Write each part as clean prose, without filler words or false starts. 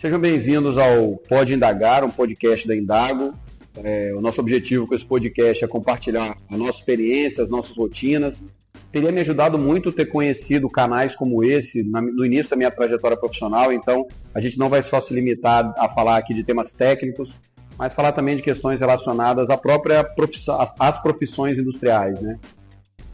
Sejam bem-vindos ao Pode Indagar, um podcast da Indago. O nosso objetivo com esse podcast é compartilhar a nossa experiência, as nossas rotinas. Teria me ajudado muito ter conhecido canais como esse no início da minha trajetória profissional, então a gente não vai só se limitar a falar aqui de temas técnicos, mas falar também de questões relacionadas às profissões industriais, né?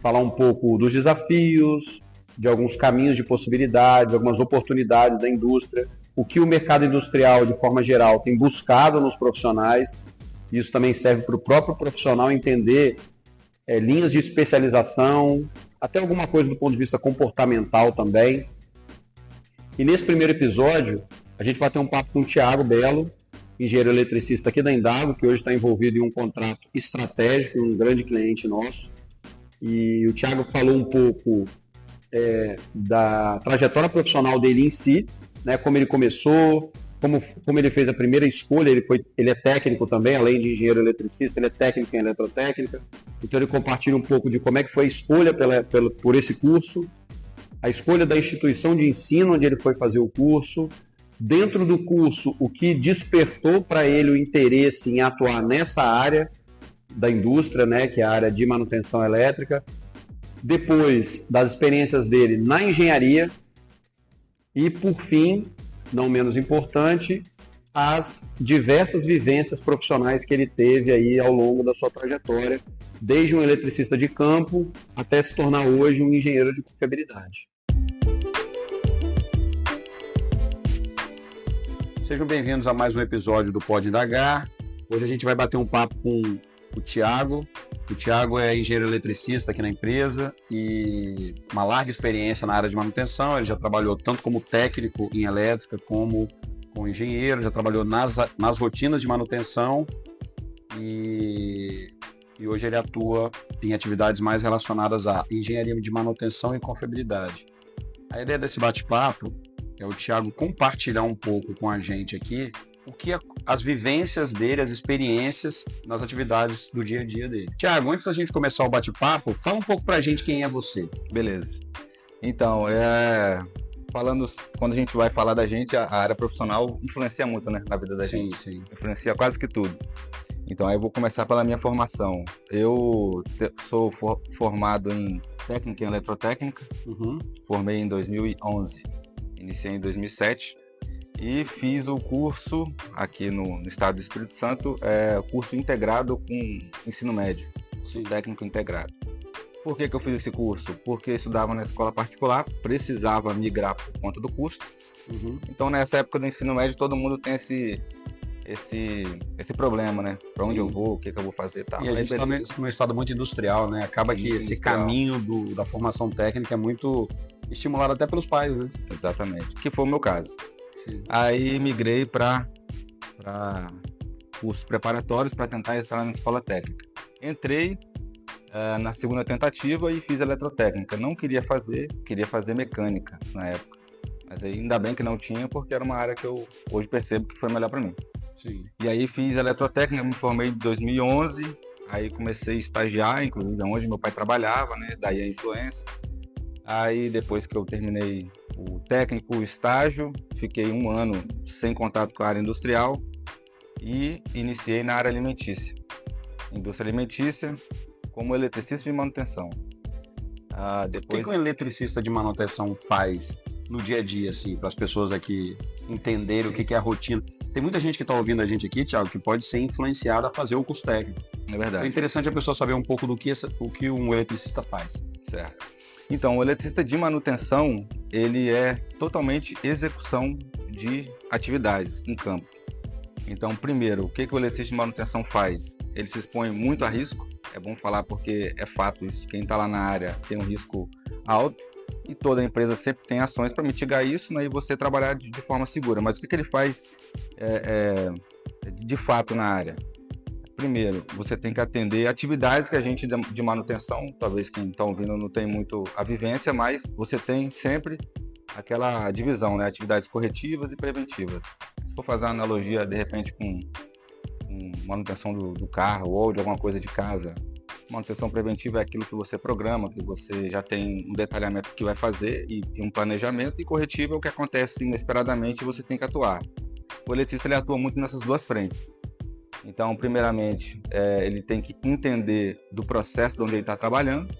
Falar um pouco dos desafios, de alguns caminhos de possibilidades, algumas oportunidades da indústria, o que o mercado industrial, de forma geral, tem buscado nos profissionais. Isso também serve para o próprio profissional entender linhas de especialização, até alguma coisa do ponto de vista comportamental também. E nesse primeiro episódio, a gente vai ter um papo com o Thiago Belo, engenheiro eletricista aqui da Indago, que hoje está envolvido em um contrato estratégico, um grande cliente nosso. E o Thiago falou um pouco da trajetória profissional dele em si, né, como ele começou, como ele fez a primeira escolha. Ele é técnico também, além de engenheiro eletricista, ele é técnico em eletrotécnica. Então ele compartilha um pouco de como é que foi a escolha por esse curso, a escolha da instituição de ensino onde ele foi fazer o curso, dentro do curso o que despertou para ele o interesse em atuar nessa área da indústria, né, que é a área de manutenção elétrica, depois das experiências dele na engenharia e, por fim, não menos importante, as diversas vivências profissionais que ele teve aí ao longo da sua trajetória, desde um eletricista de campo até se tornar hoje um engenheiro de confiabilidade. Sejam bem-vindos a mais um episódio do Pode Indagar. Hoje a gente vai bater um papo com o Thiago. O Thiago é engenheiro eletricista aqui na empresa e uma larga experiência na área de manutenção. Ele já trabalhou tanto como técnico em elétrica como engenheiro, já trabalhou nas rotinas de manutenção e hoje ele atua em atividades mais relacionadas à engenharia de manutenção e confiabilidade. A ideia desse bate-papo é o Thiago compartilhar um pouco com a gente aqui as vivências dele, as experiências nas atividades do dia a dia dele. Thiago, antes da gente começar o bate-papo, fala um pouco pra gente quem é você. Beleza. Então, quando a gente vai falar da gente, a área profissional influencia muito, né, na vida da gente. Sim. Influencia quase que tudo. Então, aí eu vou começar pela minha formação. Eu sou formado em técnica em eletrotécnica, formei em 2011, iniciei em 2007. E fiz o curso aqui no estado do Espírito Santo, curso integrado com ensino médio, curso técnico integrado. Por que eu fiz esse curso? Porque eu estudava na escola particular, precisava migrar por conta do custo. Então, nessa época do ensino médio, todo mundo tem esse problema, né? Para onde eu vou, o que eu vou fazer e tal. E a gente está num estado muito industrial, né? Acaba que esse caminho da formação técnica é muito estimulado até pelos pais, né? Exatamente, que foi o meu caso. Sim. Aí migrei para cursos preparatórios para tentar entrar na escola técnica. Entrei na segunda tentativa e fiz eletrotécnica. Não queria fazer mecânica na época. Mas aí ainda bem que não tinha, porque era uma área que eu hoje percebo que foi melhor para mim. Sim. E aí fiz eletrotécnica, me formei em 2011, aí comecei a estagiar, inclusive onde meu pai trabalhava, né? Daí a influência. Aí depois que eu terminei o técnico, o estágio, fiquei um ano sem contato com a área industrial e iniciei na área alimentícia. Indústria alimentícia como eletricista de manutenção. O que um eletricista de manutenção faz no dia a dia, assim, para as pessoas aqui entenderem o que é a rotina? Tem muita gente que está ouvindo a gente aqui, Thiago, que pode ser influenciada a fazer o curso técnico. É verdade. É interessante a pessoa saber um pouco o que um eletricista faz. Certo. Então, o eletricista de manutenção, ele é totalmente execução de atividades em campo. Então, primeiro, o que o eletricista de manutenção faz? Ele se expõe muito a risco, é bom falar porque é fato isso, quem está lá na área tem um risco alto e toda empresa sempre tem ações para mitigar isso, né, e você trabalhar de forma segura. Mas o que ele faz de fato na área? Primeiro, você tem que atender atividades que a gente de manutenção, talvez quem está ouvindo não tem muito a vivência, mas você tem sempre aquela divisão, né? Atividades corretivas e preventivas. Se for fazer uma analogia, de repente, com manutenção do carro ou de alguma coisa de casa, manutenção preventiva é aquilo que você programa, que você já tem um detalhamento que vai fazer e um planejamento, e corretivo é o que acontece inesperadamente e você tem que atuar. o eletricista ele atua muito nessas duas frentes. Então, primeiramente, ele tem que entender do processo de onde ele está trabalhando,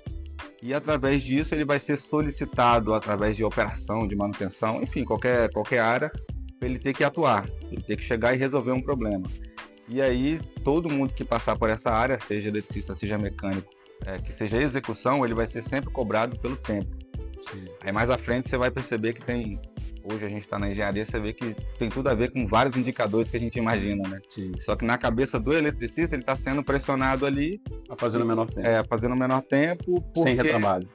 e através disso ele vai ser solicitado através de operação, de manutenção, enfim, qualquer área, para ele ter que atuar, ele ter que chegar e resolver um problema. E aí, todo mundo que passar por essa área, seja eletricista, seja mecânico, que seja execução, ele vai ser sempre cobrado pelo tempo. Sim. Aí mais à frente você vai perceber que hoje a gente está na engenharia, você vê que tem tudo a ver com vários indicadores que a gente imagina, né? Sim. Só que na cabeça do eletricista, ele está sendo pressionado ali a fazer no menor tempo. Fazendo o menor tempo. Sem retrabalho.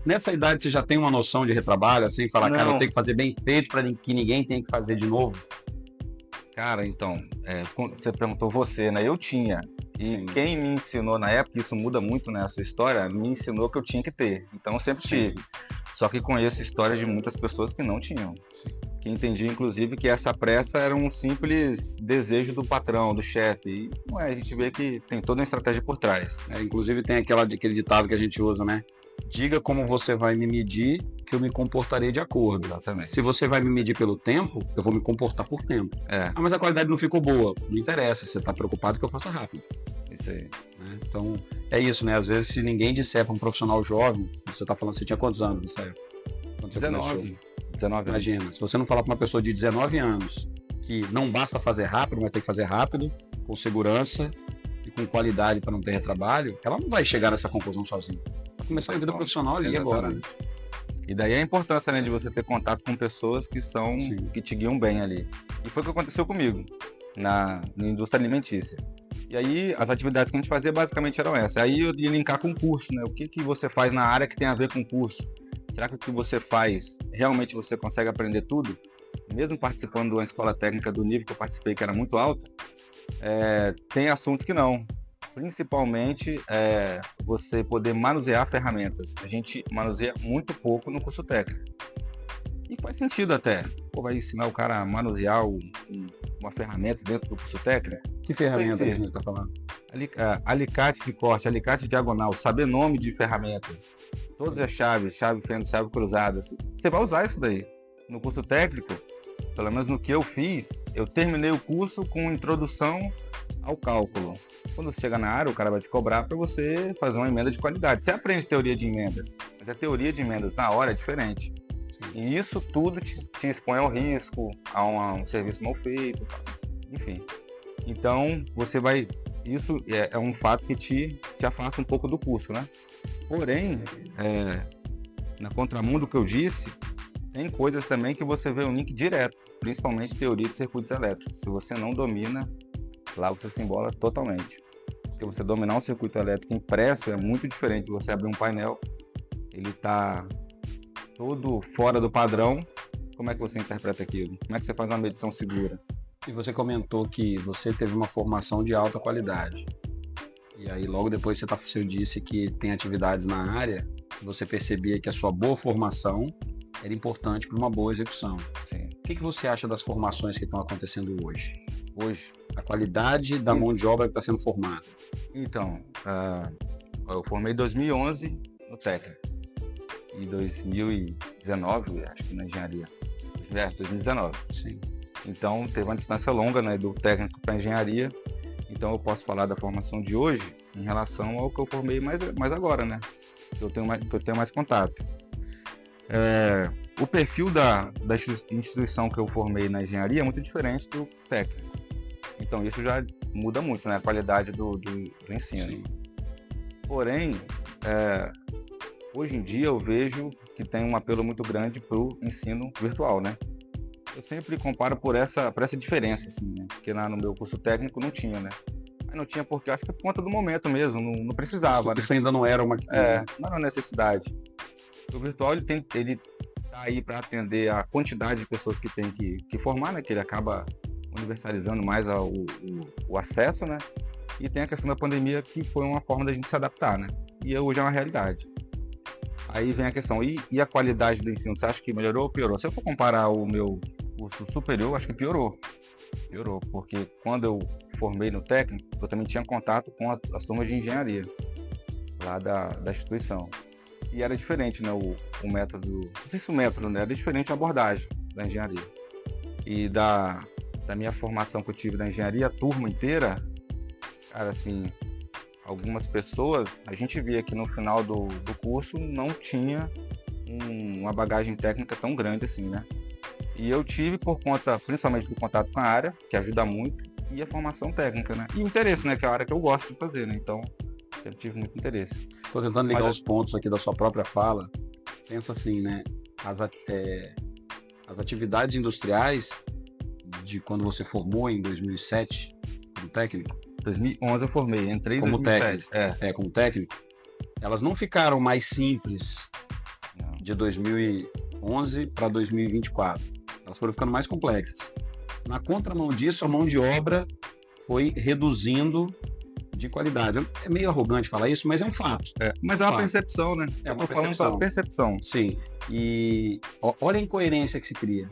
Nessa idade você já tem uma noção de retrabalho, assim, falar, cara, eu tenho que fazer bem feito para que ninguém tenha que fazer de novo? Cara, então, você perguntou né? Eu tinha. E Sim. Quem me ensinou na época, isso muda muito, né? A sua história, me ensinou que eu tinha que ter. Então eu sempre tive. Só que conheço histórias de muitas pessoas que não tinham. Sim. Que entendiam, inclusive, que essa pressa era um simples desejo do patrão, do chefe. E não é, a gente vê que tem toda uma estratégia por trás. Inclusive tem aquele ditado que a gente usa, né? Diga como você vai me medir, que eu me comportarei de acordo. Exatamente. Se você vai me medir pelo tempo, eu vou me comportar por tempo. Mas a qualidade não ficou boa. Não interessa, você está preocupado que eu faça rápido. Isso aí. Então, é isso, né? Às vezes, se ninguém disser para um profissional jovem, você está falando, você tinha quantos anos nessa época? 19 Imagina, se você não falar para uma pessoa de 19 anos que não basta fazer rápido, vai ter que fazer rápido, com segurança e com qualidade para não ter retrabalho, ela não vai chegar nessa conclusão sozinha. Vai começar a vida profissional ali agora. E daí a importância, né, de você ter contato com pessoas que te guiam bem ali. E foi o que aconteceu comigo na indústria alimentícia. E aí as atividades que a gente fazia basicamente eram essas. Aí eu ia linkar com o curso, né? O que você faz na área que tem a ver com o curso? Será que o que você faz, realmente você consegue aprender tudo? Mesmo participando de uma escola técnica do nível que eu participei, que era muito alta, tem assuntos que não. Principalmente você poder manusear ferramentas. A gente manuseia muito pouco no curso técnico. E faz sentido até. Vai ensinar o cara a manusear uma ferramenta dentro do curso técnico? Que ferramenta que a gente está falando? Alicate de corte, alicate diagonal, saber nome de ferramentas. Todas as chaves, chave fenda, chave cruzada. Você vai usar isso daí. No curso técnico, pelo menos no que eu fiz, eu terminei o curso com introdução ao cálculo. Quando você chega na área, o cara vai te cobrar para você fazer uma emenda de qualidade. Você aprende teoria de emendas, mas a teoria de emendas na hora é diferente. E isso tudo te expõe ao risco, a um serviço mal feito, enfim. Então, isso é um fato que te afasta um pouco do curso, né? Porém, na contramão do que eu disse, tem coisas também que você vê um link direto, principalmente teoria de circuitos elétricos. Se você não domina, lá você se embola totalmente. Porque você dominar um circuito elétrico impresso é muito diferente de você abrir um painel, ele está todo fora do padrão. Como é que você interpreta aquilo? Como é que você faz uma medição segura? E você comentou que você teve uma formação de alta qualidade. E aí logo depois você disse que tem atividades na área, você percebia que a sua boa formação era importante para uma boa execução. Sim. O que você acha das formações que estão acontecendo hoje? A qualidade da mão de obra que está sendo formada. Então, eu formei em 2011 no técnico. Em 2019, acho que na engenharia. 2019. Sim. Então, teve uma distância longa, né, do técnico para a engenharia. Então, eu posso falar da formação de hoje em relação ao que eu formei mais agora, né? Que eu tenho mais contato. O perfil da instituição que eu formei na engenharia é muito diferente do técnico. Então, isso já muda muito, né? A qualidade do ensino. Sim. Porém, hoje em dia eu vejo que tem um apelo muito grande para o ensino virtual, né? Eu sempre comparo por essa diferença, assim, né? Porque lá no meu curso técnico não tinha, né? Mas não tinha porque acho que por conta do momento mesmo, não precisava. Isso ainda não era uma... não era uma necessidade. O virtual, ele tá aí para atender a quantidade de pessoas que tem que formar, né? Que ele acaba universalizando mais o acesso, né? E tem a questão da pandemia, que foi uma forma da gente se adaptar, né? E hoje é uma realidade. Aí vem a questão, e a qualidade do ensino? Você acha que melhorou ou piorou? Se eu for comparar o meu curso superior, acho que piorou. Piorou, porque quando eu formei no técnico, eu também tinha contato com as turmas de engenharia lá da instituição. E era diferente, né? O método, não sei se o método, né? Era diferente a abordagem da engenharia. E da da minha formação que eu tive da engenharia, a turma inteira, cara, assim, algumas pessoas, a gente via que no final do curso não tinha uma bagagem técnica tão grande assim, né? E eu tive por conta, principalmente do contato com a área, que ajuda muito, e a formação técnica, né? E o interesse, né? Que é a área que eu gosto de fazer, né? Então, sempre tive muito interesse. Estou tentando ligar os pontos aqui da sua própria fala. Pensa assim, né? As atividades industriais de quando você formou em 2007 como técnico. 2011 eu formei, entrei em como 2007. técnico. Como técnico. Elas não ficaram mais simples de 2011 para 2024. Elas foram ficando mais complexas. Na contramão disso, a mão de obra foi reduzindo de qualidade. É meio arrogante falar isso, mas é um fato. Mas é uma percepção, né? É uma falando pela percepção. Sim. E olha a incoerência que se cria.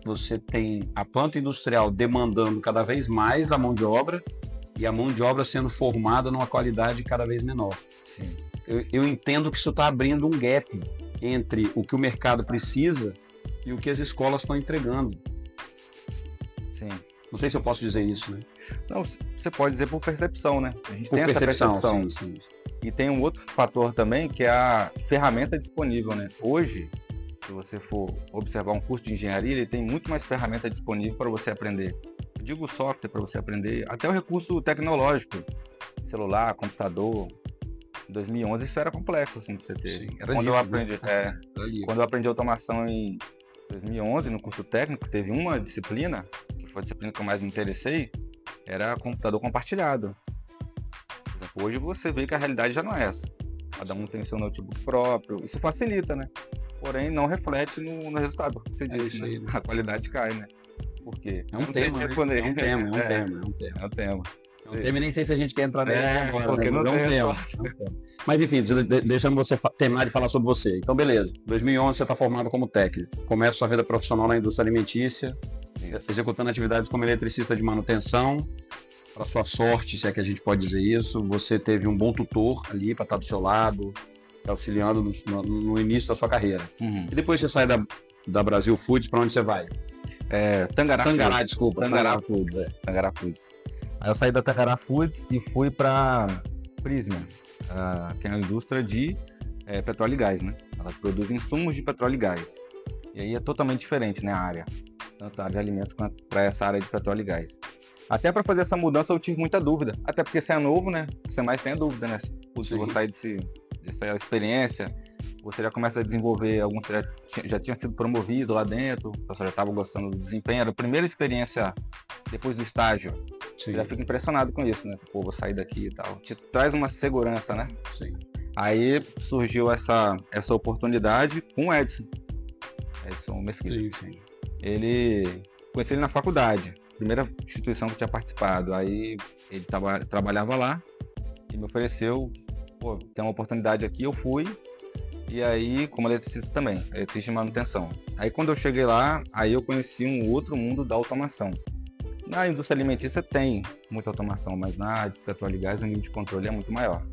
Você tem a planta industrial demandando cada vez mais da mão de obra e a mão de obra sendo formada numa qualidade cada vez menor. Sim. Eu entendo que isso está abrindo um gap entre o que o mercado precisa e o que as escolas estão entregando. Sim. Não sei se eu posso dizer isso, né? Não, você pode dizer por percepção, né? A gente por tem percepção, essa percepção. Sim. E tem um outro fator também, que é a ferramenta disponível, né? Hoje, se você for observar um curso de engenharia, ele tem muito mais ferramenta disponível para você aprender. Eu digo software para você aprender, até o recurso tecnológico, celular, computador. Em 2011 isso era complexo, assim, para você ter. Sim, quando eu aprendi automação em 2011, no curso técnico, teve uma disciplina, que foi a disciplina que eu mais me interessei, era computador compartilhado. Por exemplo, hoje você vê que a realidade já não é essa. Cada um tem seu notebook próprio, isso facilita, né? Porém, não reflete no resultado, porque você disse, aí, né? A qualidade cai, né? Por quê? É um tema, né? É um tema. Não tem, nem sei se a gente quer entrar nele agora, porque não tem tema. Mas enfim, deixando você terminar de falar sobre você. Então, beleza. 2011 você está formado como técnico. Começa sua vida profissional na indústria alimentícia, executando atividades como eletricista de manutenção. Para sua sorte, se é que a gente pode dizer isso, você teve um bom tutor ali para estar do seu lado, te auxiliando no início da sua carreira. Uhum. E depois você sai da Brasil Foods, para onde você vai? Tangará Foods. Tangará Foods. Aí eu saí da Tangará Foods e fui para Prysmian, que é uma indústria de petróleo e gás, né? Ela produz insumos de petróleo e gás. E aí é totalmente diferente, né, a área. Tanto a área de alimentos quanto para essa área de petróleo e gás. Até para fazer essa mudança eu tive muita dúvida. Até porque você é novo, né? Você mais tem a dúvida, né? Putz, eu vou sair dessa experiência. Você já começa a desenvolver, alguns já tinha sido promovido lá dentro, você já estava gostando do desempenho. Era a primeira experiência depois do estágio. Você já fica impressionado com isso, né? Pô, vou sair daqui e tal. Te traz uma segurança, né? Sim. Aí surgiu essa oportunidade com o Edson Mesquita. Sim. Conheci ele na faculdade, primeira instituição que eu tinha participado. Aí ele trabalhava lá e me ofereceu, pô, tem uma oportunidade aqui, eu fui. E aí, como eletricista também, eletricista de manutenção. Aí quando eu cheguei lá, aí eu conheci um outro mundo da automação. Na indústria alimentícia tem muita automação, mas na área de petróleo e gás o nível de controle é muito maior.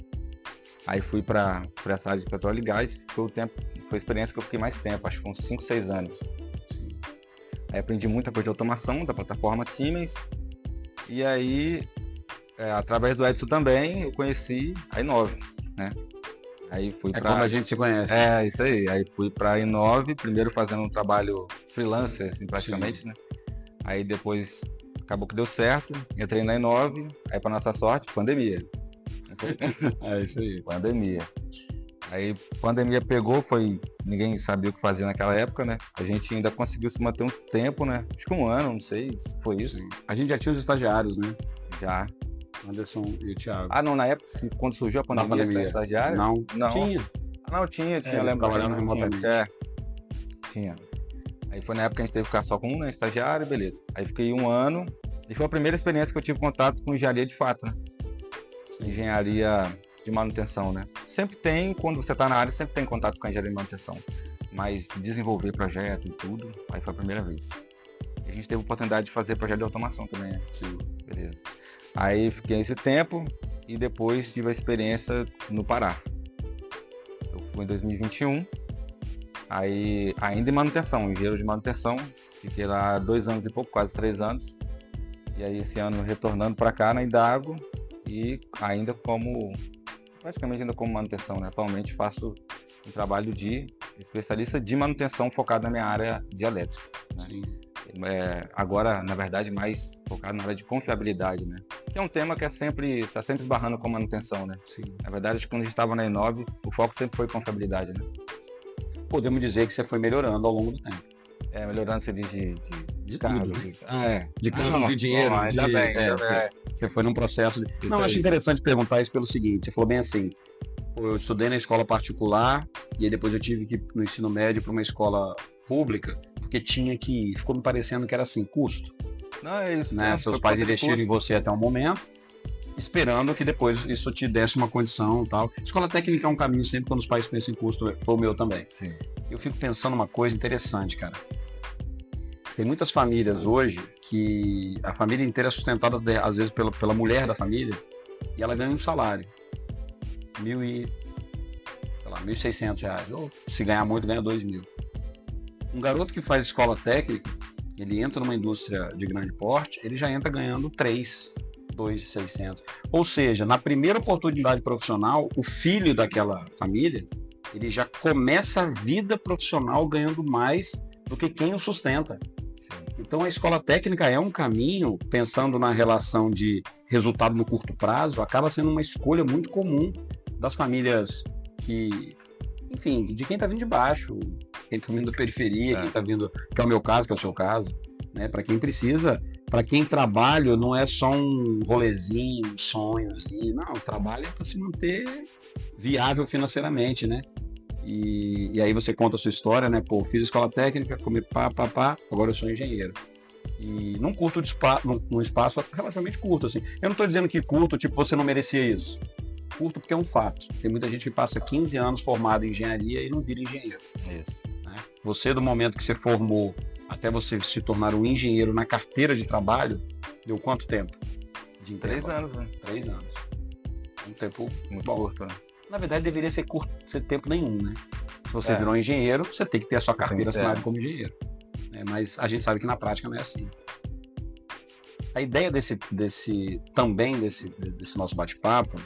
Aí fui para essa área de petróleo e gás, foi a experiência que eu fiquei mais tempo, acho que uns 5, 6 anos. Sim. Aí aprendi muita coisa de automação da plataforma Siemens. E aí, através do Edson também, eu conheci a Inove, né? Aí fui como a gente se conhece. Isso aí. Aí fui para a Inove, primeiro fazendo um trabalho freelancer, assim, praticamente, Sim. né? Aí depois acabou que deu certo, entrei na Inove, aí para nossa sorte, pandemia. É isso aí. Pandemia. Aí pandemia pegou, ninguém sabia o que fazer naquela época, né? A gente ainda conseguiu se manter um tempo, né? Acho que um ano, não sei se foi isso. Sim. A gente já tinha os estagiários, né? Já. Anderson e o Thiago. Não, na época, quando surgiu a pandemia, você estagiário? Não. Tinha. Não, tinha, lembro. Trabalhando remotamente. Tinha. Aí foi na época que a gente teve que ficar só com um, né, estagiário, beleza. Aí fiquei um ano, e foi a primeira experiência que eu tive contato com engenharia de fato, né? Engenharia de manutenção, né? Sempre tem, quando você está na área, sempre tem contato com a engenharia de manutenção. Mas desenvolver projeto e tudo, aí foi a primeira vez. E a gente teve a oportunidade de fazer projeto de automação também, né? Sim. Beleza. Aí fiquei esse tempo e depois tive a experiência no Pará. Eu fui em 2021. Aí, ainda em manutenção, engenheiro de manutenção, fiquei lá 2 anos e pouco, quase 3 anos. E aí esse ano retornando para cá na Indago e praticamente ainda como manutenção, né? Atualmente faço um trabalho de especialista de manutenção focado na minha área de elétrica, né? Agora, na verdade, mais focado na área de confiabilidade, né? Que é um tema que está sempre esbarrando com manutenção, né? Sim. Na verdade, quando a gente estava na Inob, o foco sempre foi confiabilidade, né? Podemos dizer que você foi melhorando ao longo do tempo. Melhorando, você diz de cargo. De cargo, de dinheiro. Ainda bem. Você foi num processo de... Não, acho interessante perguntar isso pelo seguinte, você falou bem assim, eu estudei na escola particular e aí depois eu tive que ir no ensino médio para uma escola pública, porque tinha que ir. Ficou me parecendo que era assim, custo. Não, é isso. Né? Seus pais investiram em você até um momento, esperando que depois isso te desse uma condição e tal. Escola técnica é um caminho sempre quando os pais pensam em custo, foi o meu também. Sim. Eu fico pensando uma coisa interessante, cara. Tem muitas famílias hoje que a família inteira é sustentada, às vezes, pela mulher da família e ela ganha um salário. R$1.600. Ou se ganhar muito, ganha 2.000. Um garoto que faz escola técnica, ele entra numa indústria de grande porte, ele já entra ganhando 2.600. Ou seja, na primeira oportunidade profissional, o filho daquela família, ele já começa a vida profissional ganhando mais do que quem o sustenta. Então a escola técnica é um caminho, pensando na relação de resultado no curto prazo, acaba sendo uma escolha muito comum das famílias que, enfim, de quem está vindo de baixo, quem está vindo da periferia, quem está vindo, que é o meu caso, que é o seu caso, né? Para quem precisa, para quem trabalha não é só um rolezinho, um sonhozinho, não, o trabalho é para se manter viável financeiramente, né? E aí você conta a sua história, né? Pô, fiz escola técnica, comi agora eu sou engenheiro. E num espaço relativamente curto, assim. Eu não estou dizendo que curto, tipo, você não merecia isso. Curto porque é um fato. Tem muita gente que passa 15 anos formado em engenharia e não vira engenheiro. Isso. Né? Você, do momento que você formou até você se tornar um engenheiro na carteira de trabalho, deu quanto tempo? De 3 anos, né? 3 anos. Um tempo muito curto, né? Na verdade, deveria ser curto, ser tempo nenhum, né? Se você virou engenheiro, você tem que ter a sua carteira assinada como engenheiro. Mas a gente sabe que na prática não é assim. A ideia desse nosso bate-papo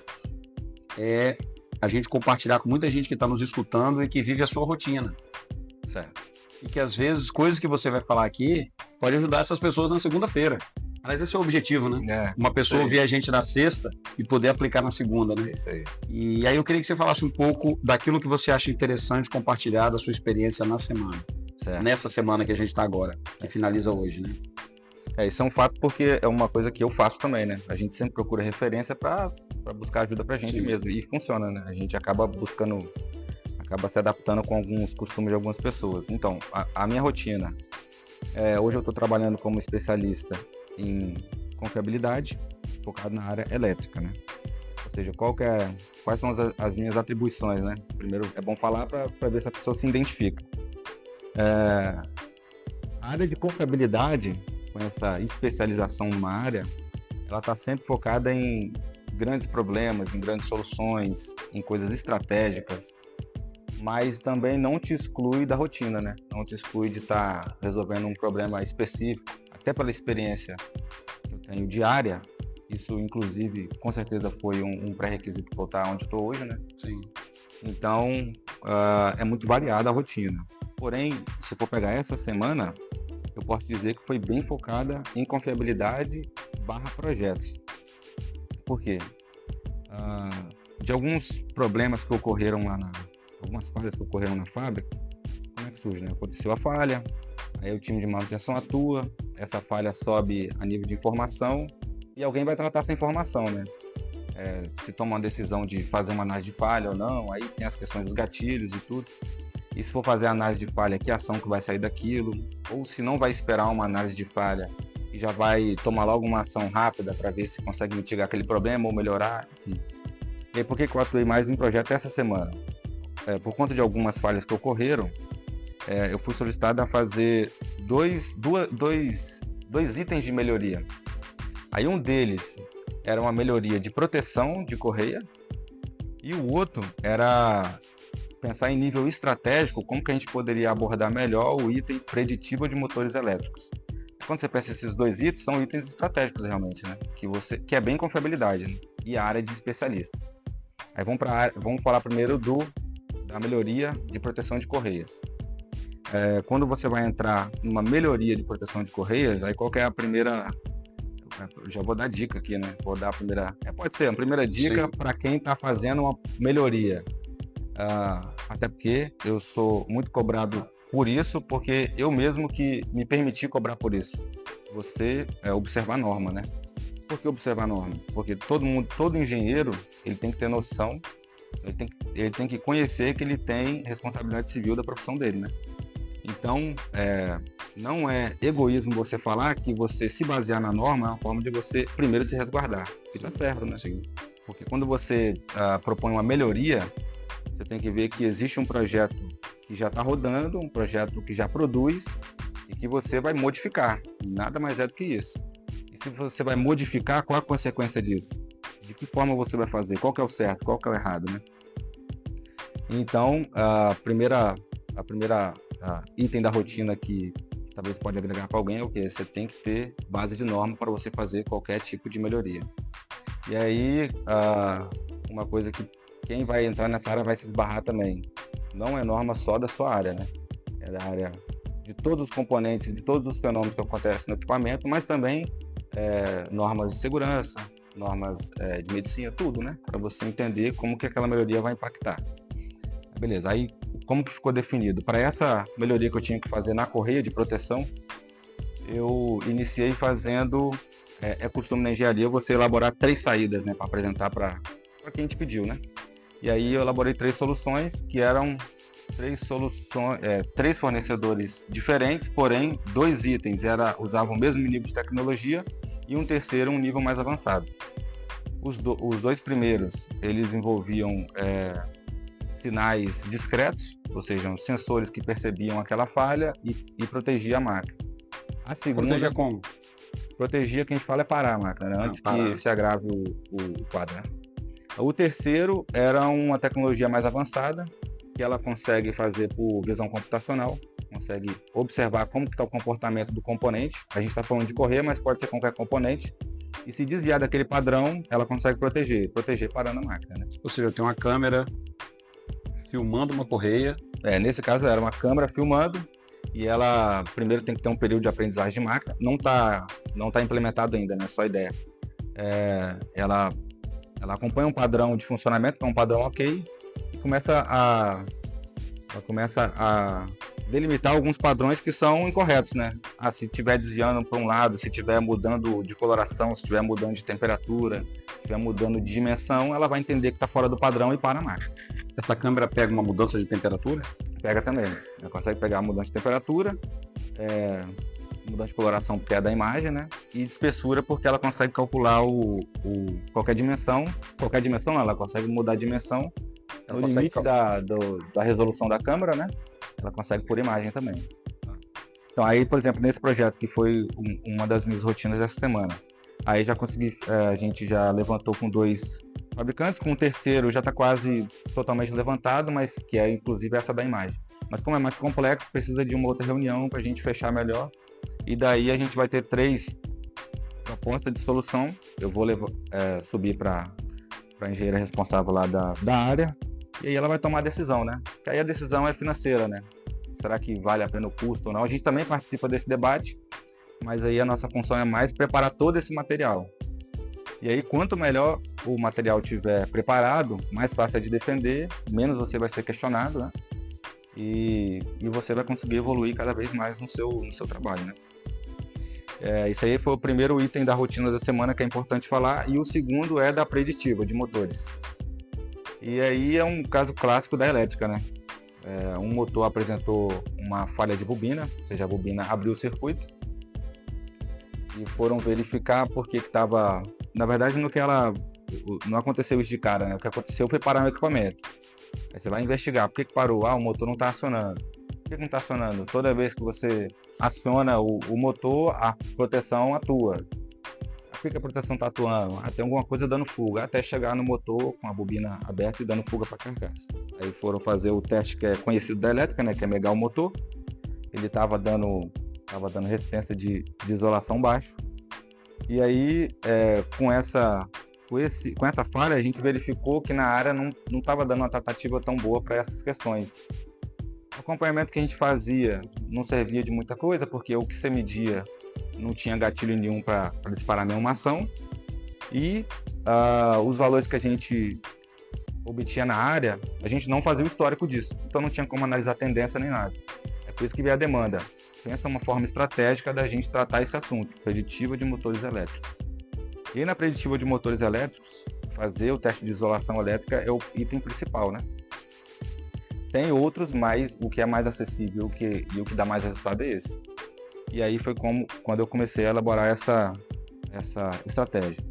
é a gente compartilhar com muita gente que está nos escutando e que vive a sua rotina. Certo? E que às vezes coisas que você vai falar aqui pode ajudar essas pessoas na segunda-feira. Aliás, esse é o objetivo, né? Uma pessoa ouvir a gente na sexta e poder aplicar na segunda, né? Isso aí. E aí eu queria que você falasse um pouco daquilo que você acha interessante compartilhar da sua experiência na semana. Certo. Nessa semana que a gente está agora, que finaliza hoje, né? Isso é um fato porque é uma coisa que eu faço também, né? A gente sempre procura referência para buscar ajuda pra gente mesmo. E funciona, né? A gente acaba se adaptando com alguns costumes de algumas pessoas. Então, a minha rotina, hoje eu estou trabalhando como especialista em confiabilidade, focado na área elétrica, né? Ou seja, quais são as minhas atribuições, né? Primeiro é bom falar para ver se a pessoa se identifica. A área de confiabilidade, com essa especialização numa área, ela está sempre focada em grandes problemas, em grandes soluções, em coisas estratégicas, mas também não te exclui da rotina, né? Não te exclui de estar resolvendo um problema específico, até pela experiência que eu tenho diária. Isso, inclusive, com certeza foi um pré-requisito para eu estar onde estou hoje, né? Sim. Então, é muito variada a rotina. Porém, se for pegar essa semana, eu posso dizer que foi bem focada em confiabilidade / projetos. Por quê? De alguns problemas que ocorreram lá algumas falhas que ocorreram na fábrica, como é que surge, né? Aconteceu a falha, aí o time de manutenção atua, essa falha sobe a nível de informação e alguém vai tratar essa informação, né? Se toma uma decisão de fazer uma análise de falha ou não, aí tem as questões dos gatilhos e tudo. E se for fazer a análise de falha, que ação que vai sair daquilo? Ou se não vai esperar uma análise de falha e já vai tomar logo uma ação rápida para ver se consegue mitigar aquele problema ou melhorar, enfim. E aí, por que eu atuei mais em projeto essa semana? Por conta de algumas falhas que ocorreram, eu fui solicitado a fazer dois itens de melhoria. Aí um deles era uma melhoria de proteção de correia e o outro era pensar em nível estratégico, como que a gente poderia abordar melhor o item preditivo de motores elétricos. Quando você pensa esses dois itens, são itens estratégicos realmente, né? Que é bem confiabilidade, né? E a área de especialista. Aí vamos falar primeiro da melhoria de proteção de correias. Quando você vai entrar numa melhoria de proteção de correias, aí qual que é a primeira... Já vou dar dica aqui, né? Vou dar a primeira... pode ser a primeira dica para quem está fazendo uma melhoria. Até porque eu sou muito cobrado por isso, porque eu mesmo que me permiti cobrar por isso. Você observar a norma, né? Por que observar a norma? Porque todo engenheiro, ele tem que ter noção, ele tem que conhecer que ele tem responsabilidade civil da profissão dele, né? Então, não é egoísmo você falar que você se basear na norma é uma forma de você primeiro se resguardar. Que tá certo, né? Sim. Porque quando você propõe uma melhoria, você tem que ver que existe um projeto que já está rodando, um projeto que já produz e que você vai modificar. Nada mais é do que isso. E se você vai modificar, qual a consequência disso? De que forma você vai fazer? Qual que é o certo? Qual que é o errado, né? Então, a primeira item da rotina que talvez pode agregar para alguém é o quê? Você tem que ter base de norma para você fazer qualquer tipo de melhoria. E aí, uma coisa que quem vai entrar nessa área vai se esbarrar também. Não é norma só da sua área, né? É da área de todos os componentes, de todos os fenômenos que acontecem no equipamento, mas também normas de segurança, normas de medicina, tudo, né? Para você entender como que aquela melhoria vai impactar. Beleza, aí como que ficou definido? Para essa melhoria que eu tinha que fazer na correia de proteção, eu iniciei fazendo, costume na engenharia você elaborar 3 saídas, né? Para apresentar para quem te pediu, né? E aí eu elaborei 3 soluções, que eram 3 fornecedores diferentes, porém 2 itens usavam o mesmo nível de tecnologia e um terceiro um nível mais avançado. Os 2 primeiros, eles envolviam sinais discretos, ou seja, sensores que percebiam aquela falha e protegia a máquina. A segunda... Protegia como? Protegia, quem fala é parar a máquina, né? Antes que se agrave o quadro, né? O terceiro era uma tecnologia mais avançada, que ela consegue fazer por visão computacional, consegue observar como está o comportamento do componente. A gente está falando de correia, mas pode ser qualquer componente. E se desviar daquele padrão, ela consegue proteger parando a máquina, né? Ou seja, tem uma câmera filmando uma correia. Nesse caso era uma câmera filmando e ela primeiro tem que ter um período de aprendizagem de máquina. Não tá implementado ainda, né? Só ideia. Ela acompanha um padrão de funcionamento, que é um padrão ok, e começa a delimitar alguns padrões que são incorretos, né? Se estiver desviando para um lado, se estiver mudando de coloração, se estiver mudando de temperatura, se estiver mudando de dimensão, ela vai entender que está fora do padrão e para a máquina. Essa câmera pega uma mudança de temperatura? Pega também. Ela consegue pegar a mudança de temperatura, mudança de coloração porque é da imagem, né? E de espessura porque ela consegue calcular qualquer dimensão. Qualquer dimensão, ela consegue mudar a dimensão no limite da resolução da câmera, né? Ela consegue por imagem também. Então aí, por exemplo, nesse projeto que foi uma das minhas rotinas dessa semana, aí já consegui, a gente já levantou com 2 fabricantes, com o terceiro já está quase totalmente levantado, mas que é inclusive essa da imagem. Mas como é mais complexo, precisa de uma outra reunião para a gente fechar melhor. E daí a gente vai ter 3 propostas de solução. Eu vou subir para a engenheira responsável lá da área. E aí ela vai tomar a decisão, né? Porque aí a decisão é financeira, né? Será que vale a pena o custo ou não? A gente também participa desse debate, mas aí a nossa função é mais preparar todo esse material. E aí, quanto melhor o material tiver preparado, mais fácil é de defender, menos você vai ser questionado, né? E você vai conseguir evoluir cada vez mais no seu trabalho, né? Isso aí foi o primeiro item da rotina da semana que é importante falar, e o segundo é da preditiva de motores. E aí é um caso clássico da elétrica, né? Um motor apresentou uma falha de bobina, ou seja, a bobina abriu o circuito, e foram verificar por que estava... Na verdade, não aconteceu isso de cara, né? O que aconteceu foi parar o equipamento. Aí você vai investigar, por que parou? O motor não está acionando. Por que não está acionando? Toda vez que você aciona o motor, a proteção atua. por que a proteção está atuando? Tem alguma coisa dando fuga, até chegar no motor com a bobina aberta e dando fuga para a carcaça. Aí foram fazer o teste que é conhecido da elétrica, né, que é megar o motor. Ele estava dando resistência de isolação baixo. E aí, com essa falha, a gente verificou que na área não estava dando uma tratativa tão boa para essas questões. O acompanhamento que a gente fazia não servia de muita coisa, porque o que você media não tinha gatilho nenhum para disparar nenhuma ação. E os valores que a gente obtinha na área, a gente não fazia o histórico disso. Então não tinha como analisar tendência nem nada. É por isso que veio a demanda. Pensa uma forma estratégica da gente tratar esse assunto, preditiva de motores elétricos. E aí, na preditiva de motores elétricos, fazer o teste de isolação elétrica é o item principal, né? Tem outros, mas o que é mais acessível e o que dá mais resultado é esse. E aí foi quando eu comecei a elaborar essa estratégia.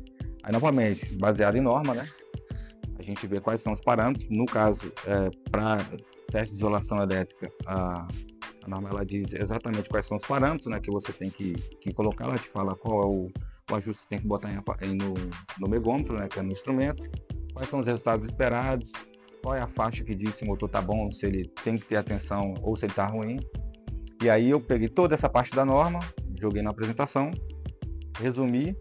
Aí, novamente, baseado em norma, né? A gente vê quais são os parâmetros. No caso, para teste de isolação elétrica, a norma ela diz exatamente quais são os parâmetros, né, que você tem que colocar. Ela te fala qual é o ajuste que você tem que botar no megômetro, né, que é no instrumento, quais são os resultados esperados, qual é a faixa que diz se o motor está bom, se ele tem que ter atenção ou se ele está ruim. E aí eu peguei toda essa parte da norma, joguei na apresentação, resumi,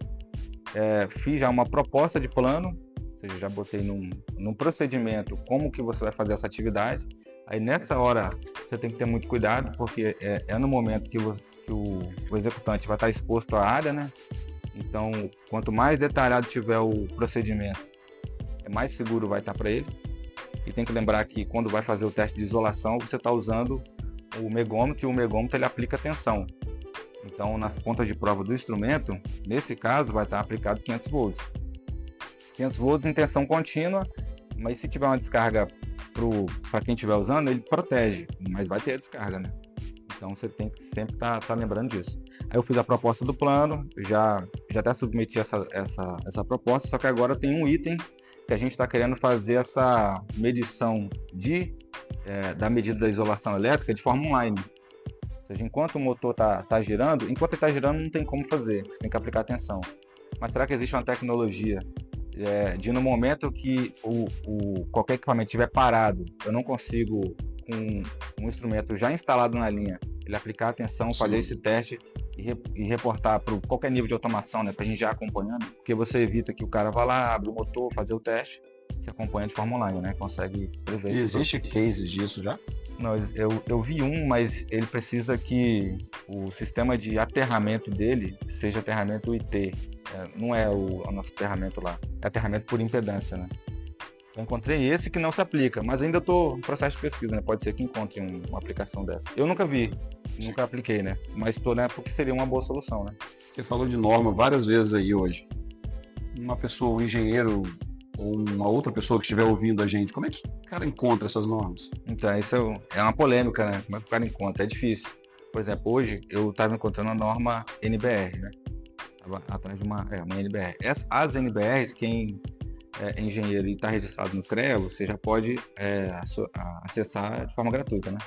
fiz já uma proposta de plano, ou seja, já botei num procedimento como que você vai fazer essa atividade. Aí nessa hora você tem que ter muito cuidado, porque é no momento que o executante vai estar exposto à área, né? Então, quanto mais detalhado tiver o procedimento, mais seguro vai estar para ele. E tem que lembrar que quando vai fazer o teste de isolação, você está usando o megômetro, e o megômetro ele aplica tensão. Então, nas pontas de prova do instrumento, nesse caso, vai estar aplicado 500 volts. 500 volts em tensão contínua, mas se tiver uma descarga para quem estiver usando, ele protege, mas vai ter a descarga, né? Então você tem que sempre estar lembrando disso. Aí eu fiz a proposta do plano, já até submeti essa proposta, só que agora tem um item que a gente está querendo fazer essa medição da medida da isolação elétrica de forma online. Ou seja, enquanto o motor está girando, enquanto ele está girando não tem como fazer, você tem que aplicar tensão. Mas será que existe uma tecnologia de no momento que qualquer equipamento estiver parado, eu não consigo, com um instrumento já instalado na linha, ele aplicar a tensão, fazer esse teste e reportar para qualquer nível de automação, né, para a gente já acompanhando, porque você evita que o cara vá lá, abre o motor, fazer o teste, você acompanha de forma online, né, consegue prever. E existe cases disso já? Não, eu vi mas ele precisa que o sistema de aterramento dele seja aterramento IT. Não é o nosso aterramento lá, é aterramento por impedância, né? Eu encontrei esse que não se aplica, mas ainda estou em processo de pesquisa, né? Pode ser que encontre uma aplicação dessa. Eu nunca vi, nunca apliquei, né? Mas estou, né? Porque seria uma boa solução, né? Você falou de norma várias vezes aí hoje. Uma pessoa, um engenheiro ou uma outra pessoa que estiver ouvindo a gente, como é que o cara encontra essas normas? Então, isso é uma polêmica, né? Como é que o cara encontra? É difícil. Por exemplo, hoje eu estava encontrando a norma NBR, né? Estava atrás de uma NBR. As NBRs, quem é engenheiro e está registrado no CREA, você já pode acessar de forma gratuita, né?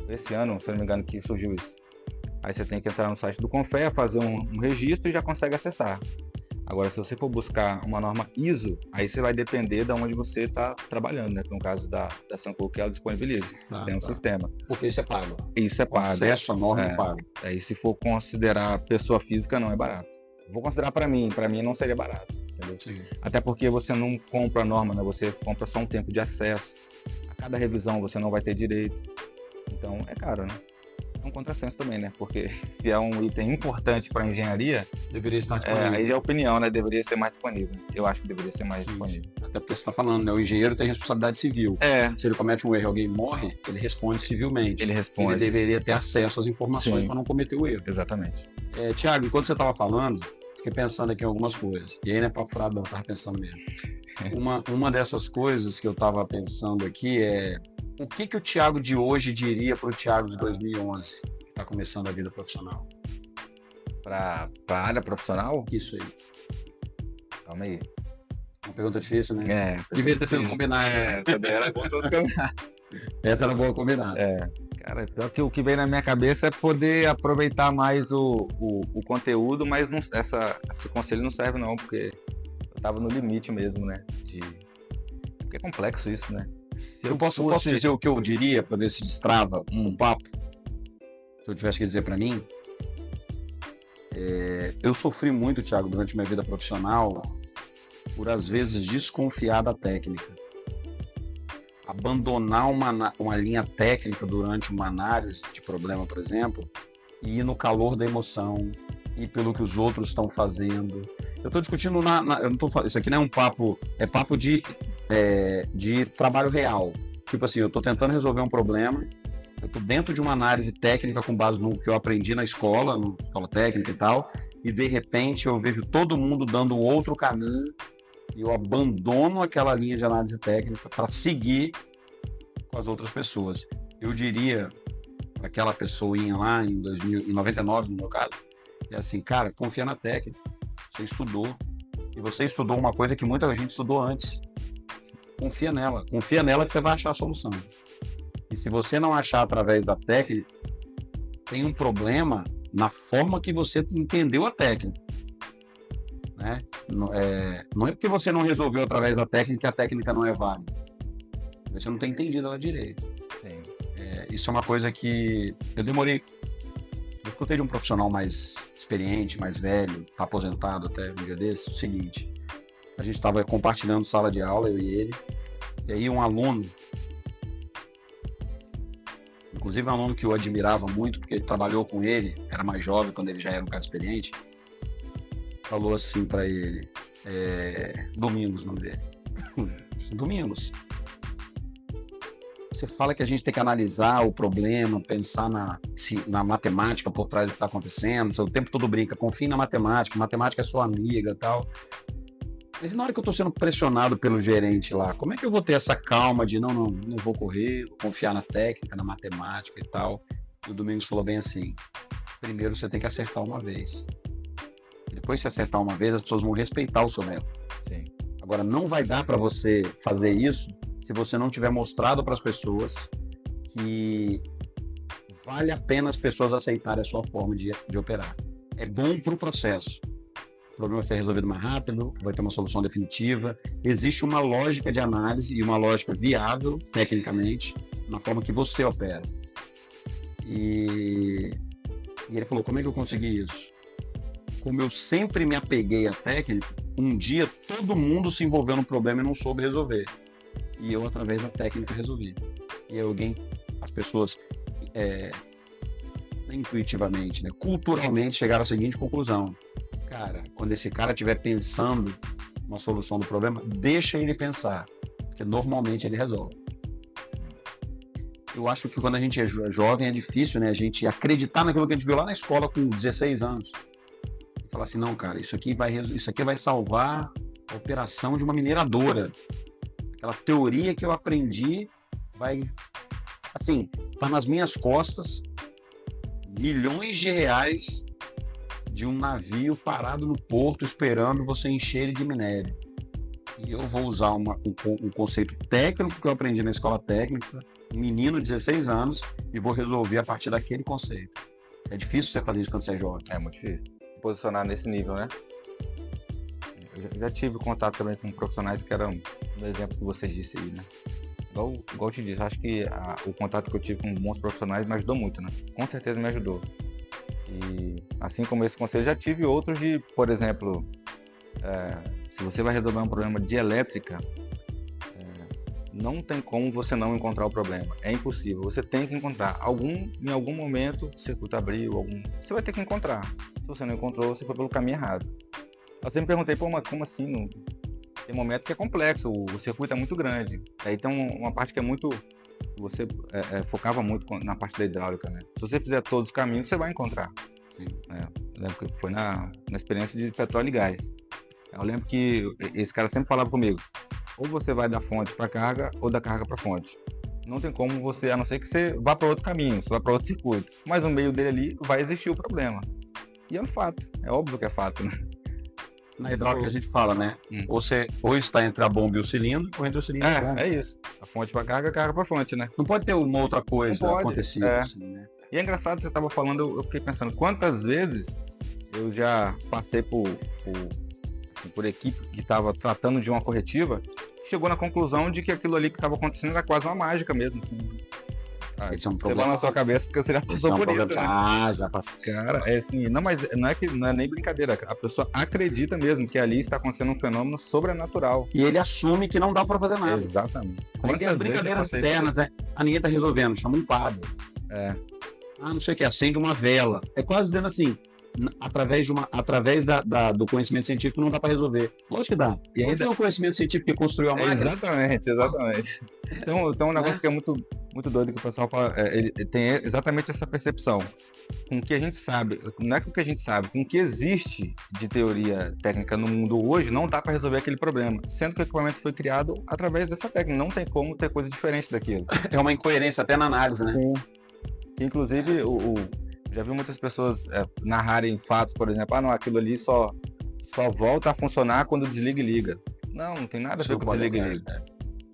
Esse ano, se eu não me engano, que surgiu isso. Aí você tem que entrar no site do Confea, fazer um registro e já consegue acessar. Agora, se você for buscar uma norma ISO, aí você vai depender de onde você está trabalhando, né? No caso da Sanco, que ela disponibiliza. Tem um sistema. Porque isso é pago. Isso é pago. Acesso à norma é pago. Aí se for considerar pessoa física, não é barato. Vou considerar para mim não seria barato. Entendeu? Sim. Até porque você não compra a norma, né? Você compra só um tempo de acesso. A cada revisão você não vai ter direito. Então é caro, né? É um contrassenso também, né? Porque se é um item importante para a engenharia, deveria estar disponível. Aí já é opinião, né? Deveria ser mais disponível. Eu acho que deveria ser mais disponível. Até porque você está falando, né? O engenheiro tem responsabilidade civil. Se ele comete um erro e alguém morre, ele responde civilmente. Ele deveria ter acesso às informações para não cometer o erro. Exatamente. Tiago, enquanto você estava falando, fiquei pensando aqui em algumas coisas. E aí não é papo furado, não, eu estava pensando mesmo. Uma dessas coisas que eu estava pensando aqui é o que o Tiago de hoje diria para o Tiago de 2011, que está começando a vida profissional? Para a área profissional? Isso aí. Calma aí. Uma pergunta difícil, né? Devia ter sido combinar. Também era bom combinar. Essa era boa combinar. Cara, pior que o que vem na minha cabeça é poder aproveitar mais o conteúdo, mas não, esse conselho não serve não, porque eu tava no limite mesmo, né? Porque é complexo isso, né? Eu posso dizer o que eu diria para ver se destrava um papo? Se eu tivesse que dizer para mim, eu sofri muito, Thiago, durante minha vida profissional, por às vezes desconfiar da técnica. Abandonar uma linha técnica durante uma análise de problema, por exemplo, e ir no calor da emoção, ir pelo que os outros estão fazendo. Eu estou discutindo eu não tô, isso aqui não é um papo, é papo de trabalho real. Tipo assim, eu estou tentando resolver um problema, eu estou dentro de uma análise técnica com base no que eu aprendi na escola técnica e tal, e de repente eu vejo todo mundo dando outro caminho, e eu abandono aquela linha de análise técnica para seguir com as outras pessoas. Eu diria para aquela pessoinha lá em 99, no meu caso, é assim, cara, confia na técnica. Você estudou. E você estudou uma coisa que muita gente estudou antes. Confia nela. Confia nela que você vai achar a solução. E se você não achar através da técnica, tem um problema na forma que você entendeu a técnica. Né? Não é porque você não resolveu através da técnica que a técnica não é válida. Você não tem entendido ela direito. Isso é uma coisa que eu demorei. Eu escutei de um profissional mais experiente, mais velho, tá aposentado até um dia desse, o seguinte: a gente estava compartilhando sala de aula, eu e ele, e aí um aluno, inclusive um aluno que eu admirava muito, porque ele trabalhou com ele, era mais jovem quando ele já era um cara experiente, falou assim para ele, Domingos, o nome dele. Domingos, você fala que a gente tem que analisar o problema, pensar na matemática por trás do que está acontecendo, você o tempo todo brinca, confie na matemática é sua amiga e tal. Mas na hora que eu estou sendo pressionado pelo gerente lá, como é que eu vou ter essa calma de não vou correr, vou confiar na técnica, na matemática e tal? E o Domingos falou bem assim: primeiro você tem que acertar uma vez. Depois que você acertar uma vez, as pessoas vão respeitar o seu método. Sim. Agora, não vai dar para você fazer isso se você não tiver mostrado para as pessoas que vale a pena as pessoas aceitarem a sua forma de operar. É bom para o processo. O problema vai ser resolvido mais rápido, vai ter uma solução definitiva. Existe uma lógica de análise e uma lógica viável, tecnicamente, na forma que você opera. E ele falou, como é que eu consegui isso? Como eu sempre me apeguei à técnica, um dia todo mundo se envolveu no problema e não soube resolver. E eu, através da técnica, resolvi. E as pessoas, intuitivamente, né, culturalmente, chegaram à seguinte conclusão: cara, quando esse cara estiver pensando uma solução do problema, deixa ele pensar, porque normalmente ele resolve. Eu acho que quando a gente é jovem é difícil, né, a gente acreditar naquilo que a gente viu lá na escola com 16 anos. E falar assim, não, cara, isso aqui vai salvar a operação de uma mineradora. Aquela teoria que eu aprendi vai, assim, tá nas minhas costas, milhões de reais de um navio parado no porto esperando você encher ele de minério. E eu vou usar um conceito técnico que eu aprendi na escola técnica, um menino de 16 anos, e vou resolver a partir daquele conceito. É difícil você fazer isso quando você é jovem. É muito difícil. Posicionar nesse nível, né? Eu já tive contato também com profissionais que eram, no exemplo que você disse aí, né? Igual eu te disse, acho que o contato que eu tive com bons profissionais me ajudou muito, né? Com certeza me ajudou. E assim como esse conselho, já tive outros de, por exemplo, se você vai resolver um problema de elétrica, não tem como você não encontrar o problema. É impossível. Você tem que encontrar. Em algum momento, o circuito abriu, você vai ter que encontrar. Se você não encontrou, você foi pelo caminho errado. Eu sempre me perguntei, pô, mas como assim? Tem um momento que é complexo, o circuito é muito grande. Aí tem uma parte que é muito... Você focava muito na parte da hidráulica, né? Se você fizer todos os caminhos, você vai encontrar. Sim. Eu lembro que foi na experiência de petróleo e gás. Eu lembro que esse cara sempre falava comigo, ou você vai da fonte para carga, ou da carga para fonte. Não tem como você, a não ser que você vá para outro caminho, você vá para outro circuito. Mas no meio dele ali vai existir o problema. E é um fato, é óbvio que é fato, né? Na hidráulica a gente fala, né? Ou está entre a bomba e o cilindro, ou entre o cilindro e a bomba. É isso. A fonte para carga, a carga para fonte, né? Não pode ter uma outra coisa acontecida. Assim, né? E é engraçado, você estava falando, eu fiquei pensando, quantas vezes eu já passei por equipe que estava tratando de uma corretiva, chegou na conclusão de que aquilo ali que estava acontecendo era quase uma mágica mesmo, assim. Esse é um você problema. vai na sua cabeça porque você já passou por isso, né? Já passou. Cara, é assim, não é nem brincadeira, a pessoa acredita mesmo que ali está acontecendo um fenômeno sobrenatural. E ele assume que não dá para fazer nada. Exatamente. Como tem as brincadeiras externas, né? Ninguém tá resolvendo, chama um padre. Não sei o que, acende uma vela. É quase dizendo assim, através do conhecimento científico não dá para resolver. Lógico que dá. E ainda é o conhecimento científico que construiu a máquina. Exatamente. Então um negócio que é muito, muito doido que o pessoal fala, ele tem exatamente essa percepção. Com o que a gente sabe, não é com o que a gente sabe, com o que existe de teoria técnica no mundo hoje, não dá para resolver aquele problema. Sendo que o equipamento foi criado através dessa técnica. Não tem como ter coisa diferente daquilo. É uma incoerência até na análise, né? Sim. Inclusive, já vi muitas pessoas narrarem fatos, por exemplo, não, aquilo ali só volta a funcionar quando desliga e liga. Não tem nada a ver com desliga e liga.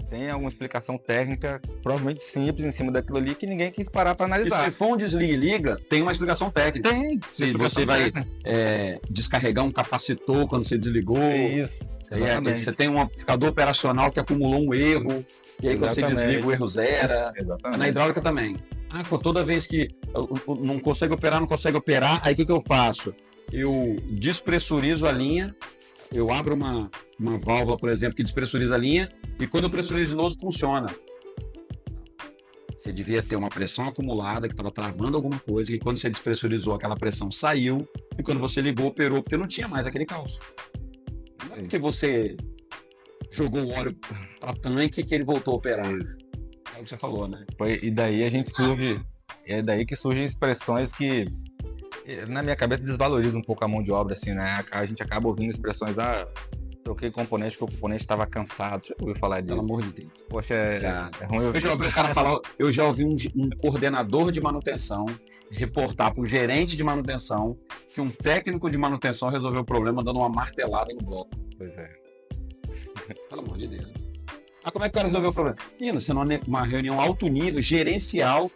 Tem alguma explicação técnica, provavelmente simples, em cima daquilo ali, que ninguém quis parar para analisar. E se for um desliga e liga, tem uma explicação técnica. Tem. Se você vai descarregar um capacitor quando você desligou. Isso. Você tem um amplificador operacional que acumulou um erro, e aí quando você desliga o erro zera. Na hidráulica também. Toda vez que não consegue operar, aí o que eu faço? Eu despressurizo a linha, eu abro uma válvula, por exemplo, que despressuriza a linha, e quando eu pressurizo de novo, funciona. Você devia ter uma pressão acumulada que estava travando alguma coisa, e quando você despressurizou, aquela pressão saiu, e quando você ligou, operou, porque não tinha mais aquele caos. Não é porque você jogou o óleo para tanque que ele voltou a operar. É o que você falou, né? E daí é daí que surgem expressões que, na minha cabeça, desvalorizam um pouco a mão de obra, assim, né? A gente acaba ouvindo expressões, troquei componente porque o componente estava cansado. Você já ouviu falar disso? Pelo amor de Deus. Poxa, é ruim. Eu já ouvi o cara falar, eu já ouvi um coordenador de manutenção reportar para o gerente de manutenção que um técnico de manutenção resolveu o problema dando uma martelada no bloco. Pois é. Pelo amor de Deus. Como é que o cara resolveu o problema? Você numa reunião alto nível, gerencial,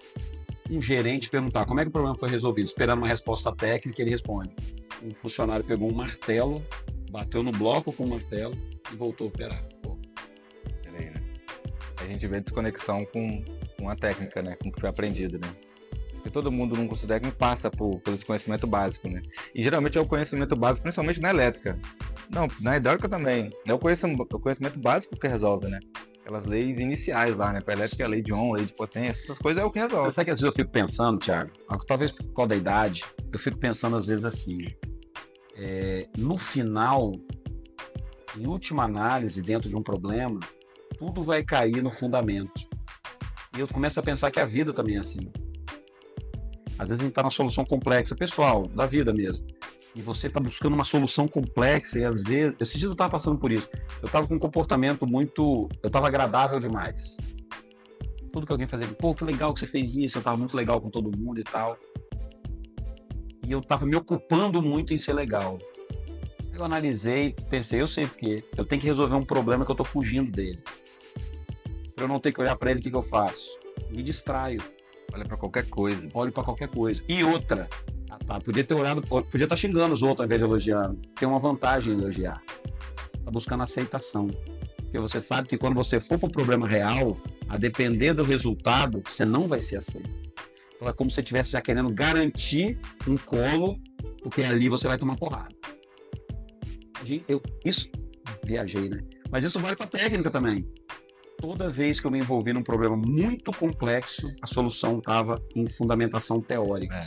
um gerente perguntar como é que o problema foi resolvido, esperando uma resposta técnica, ele responde. Um funcionário pegou um martelo, bateu no bloco com o martelo e voltou a operar. Peraí, né? A gente vê desconexão com a técnica, né? Com o que foi aprendido, né? Porque todo mundo num curso técnico passa pelo conhecimento básico, né? E geralmente é o conhecimento básico, principalmente na elétrica. Não, na hidráulica também. É o conhecimento básico que resolve, né? Aquelas leis iniciais lá, né? Para elétrica, a lei de Ohm, lei de potência, essas coisas é o que resolve. Você sabe que às vezes eu fico pensando, Thiago, talvez por causa da idade, eu fico pensando às vezes assim, no final, em última análise, dentro de um problema, tudo vai cair no fundamento. E eu começo a pensar que a vida também é assim. Às vezes a gente está na solução complexa, pessoal, da vida mesmo. E você está buscando uma solução complexa e às vezes... Esses dias eu estava passando por isso. Eu estava com um comportamento muito... Eu estava agradável demais. Tudo que alguém fazia, que legal que você fez isso, eu estava muito legal com todo mundo e tal. E eu estava me ocupando muito em ser legal. Eu analisei, pensei, eu sei porque eu tenho que resolver um problema que eu estou fugindo dele. Para eu não ter que olhar para ele, o que eu faço? Me distraio. Olha para qualquer coisa. Olho para qualquer coisa. E outra... podia ter olhado, podia estar xingando os outros ao invés de elogiando. Tem uma vantagem em elogiar. Está buscando aceitação. Porque você sabe que quando você for para o problema real, a depender do resultado, você não vai ser aceito. Então é como se você estivesse já querendo garantir um colo, porque ali você vai tomar porrada. Viajei, né? Mas isso vale para técnica também. Toda vez que eu me envolvi num problema muito complexo, a solução estava em fundamentação teórica.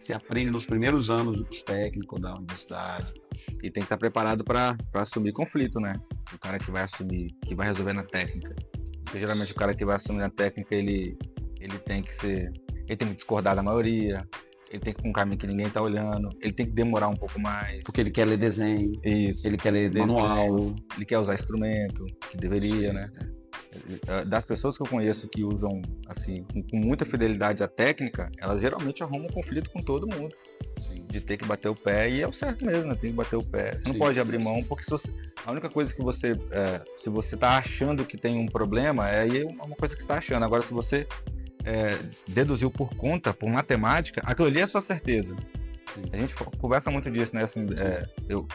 Você aprende nos primeiros anos do curso técnico da universidade. E tem que estar preparado para assumir conflito, né? O cara que vai assumir, que vai resolver na técnica. Porque geralmente o cara que vai assumir na técnica, ele tem que discordar da maioria, ele tem que ir com um caminho que ninguém está olhando, ele tem que demorar um pouco mais. Porque ele quer ler desenho, isso, ele quer ler manual, ele quer usar instrumento, que deveria, né? Das pessoas que eu conheço que usam, assim, com muita fidelidade a técnica, elas geralmente arrumam conflito com todo mundo. Sim. De ter que bater o pé, e é o certo mesmo, né? Tem que bater o pé. Você não pode abrir mão, porque a única coisa que você, se você tá achando que tem um problema, aí é uma coisa que você tá achando. Agora, se você deduziu por conta, por matemática, aquilo ali é a sua certeza. Sim. A gente conversa muito disso, né? Assim, eu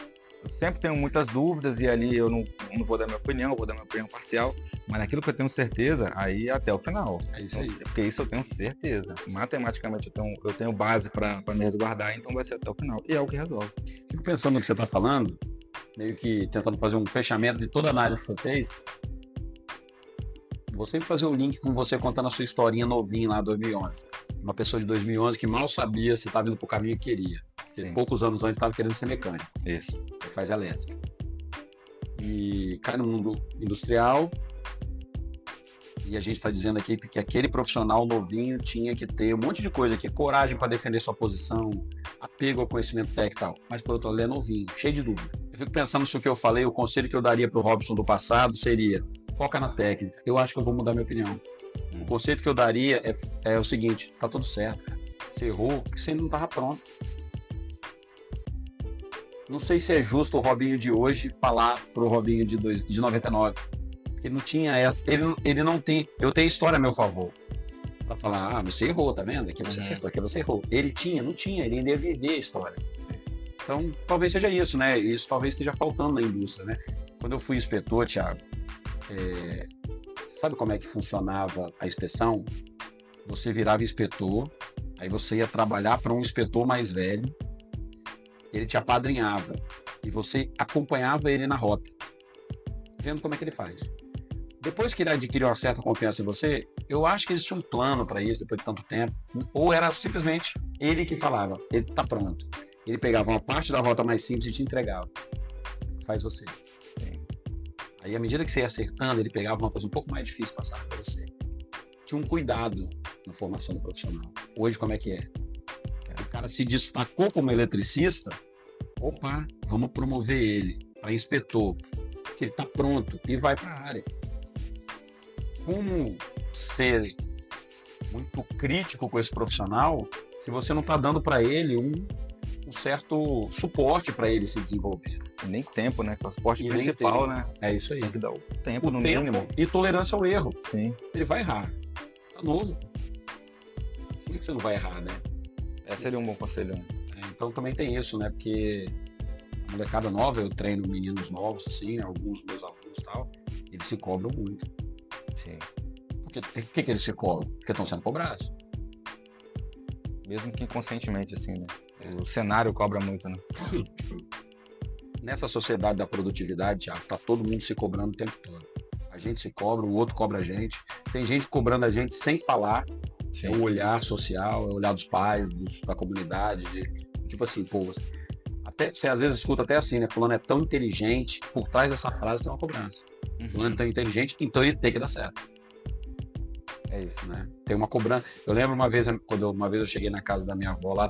sempre tenho muitas dúvidas, e ali eu não vou dar minha opinião, eu vou dar minha opinião parcial, mas naquilo que eu tenho certeza, aí até o final. É isso aí. Porque isso eu tenho certeza. Matematicamente eu tenho base para me resguardar, então vai ser até o final. E é o que resolve. Fico pensando no que você está falando, meio que tentando fazer um fechamento de toda a análise que você fez. Vou sempre fazer o link com você contando a sua historinha novinha lá, 2011. Uma pessoa de 2011 que mal sabia se estava indo para o caminho que queria. Poucos anos antes estava querendo ser mecânico. Isso. Ele faz elétrica. E cai no mundo industrial. E a gente está dizendo aqui que aquele profissional novinho tinha que ter um monte de coisa aqui. Coragem para defender sua posição, apego ao conhecimento técnico e tal. Mas, por outro lado, ele é novinho, cheio de dúvida. Eu fico pensando se o que eu falei, o conselho que eu daria para o Robson do passado seria: foca na técnica. Eu acho que eu vou mudar minha opinião. O conceito que eu daria é o seguinte: tá tudo certo, cara. Você errou porque você não estava pronto. Não sei se é justo o Robinho de hoje falar pro Robinho de 99. Porque não tinha essa. Ele não tem. Eu tenho história a meu favor. Pra falar, você errou, tá vendo? Aqui você acertou, aqui você errou. Ele não tinha, ele ainda ia viver a história. Então, talvez seja isso, né? Isso talvez esteja faltando na indústria, né? Quando eu fui inspetor, Thiago, sabe como é que funcionava a inspeção? Você virava inspetor, aí você ia trabalhar para um inspetor mais velho. Ele te apadrinhava e você acompanhava ele na rota, vendo como é que ele faz. Depois que ele adquiriu uma certa confiança em você, eu acho que existia um plano para isso depois de tanto tempo, ou era simplesmente ele que falava, ele está pronto. Ele pegava uma parte da rota mais simples e te entregava. Faz você. Sim. Aí, à medida que você ia acertando, ele pegava uma coisa um pouco mais difícil passar para você. Tinha um cuidado na formação do profissional. Hoje, como é que é? O cara se destacou como eletricista, opa, vamos promover ele para inspetor, porque ele está pronto e vai para a área. Como ser muito crítico com esse profissional se você não está dando para ele um certo suporte para ele se desenvolver? Nem tempo, né? Que é o suporte principal, né? É isso aí. Tem que dar o tempo no mínimo. E tolerância ao erro. Sim. Ele vai errar. Tá novo. Por que você não vai errar, né? Esse seria um bom conselho, né? Então também tem isso, né? Porque a molecada nova, eu treino meninos novos, assim, alguns meus alunos e tal, eles se cobram muito. Sim. Por que eles se cobram? Porque estão sendo cobrados. Mesmo que inconscientemente, assim, né? O cenário cobra muito, né? Nessa sociedade da produtividade, Thiago, tá todo mundo se cobrando o tempo todo. A gente se cobra, o outro cobra a gente. Tem gente cobrando a gente sem falar. Sim. É o olhar social, é o olhar dos pais, da comunidade, tipo assim, pô, até, você às vezes escuta até assim, né? Fulano é tão inteligente, por trás dessa frase tem uma cobrança. Fulano é tão inteligente, então ele tem que dar certo. É isso, né? Tem uma cobrança. Eu lembro uma vez eu cheguei na casa da minha avó lá,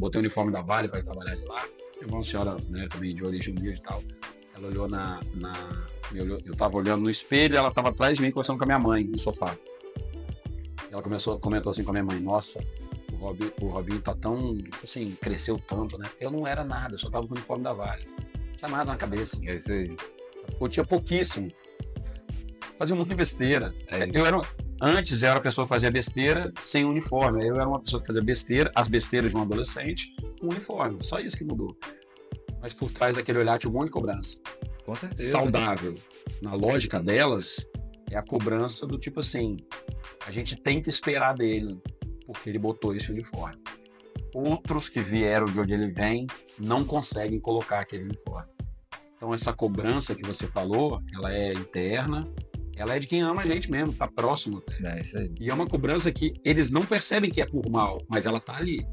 botei o uniforme da Vale para trabalhar de lá. Tem uma senhora, né, também de origem humilde e tal. Ela olhou eu tava olhando no espelho, ela tava atrás de mim conversando com a minha mãe no sofá. Ela comentou assim com a minha mãe: nossa, o Robinho tá tão, assim, cresceu tanto, né? Eu não era nada, eu só tava com o uniforme da Vale. Não tinha nada na cabeça. É isso aí. Eu tinha pouquíssimo. Fazia muita besteira. Antes eu era a pessoa que fazia besteira sem uniforme. Eu era uma pessoa que fazia besteira, as besteiras de um adolescente, com uniforme. Só isso que mudou. Mas por trás daquele olhar tinha um monte de cobrança. Com certeza. Saudável. Na lógica delas, é a cobrança do tipo assim: a gente tem que esperar dele, porque ele botou esse uniforme. Outros que vieram de onde ele vem não conseguem colocar aquele uniforme. Então essa cobrança que você falou, ela é interna, ela é de quem ama a gente mesmo, tá próximo. É isso aí. E é uma cobrança que eles não percebem que é por mal, mas ela tá ali.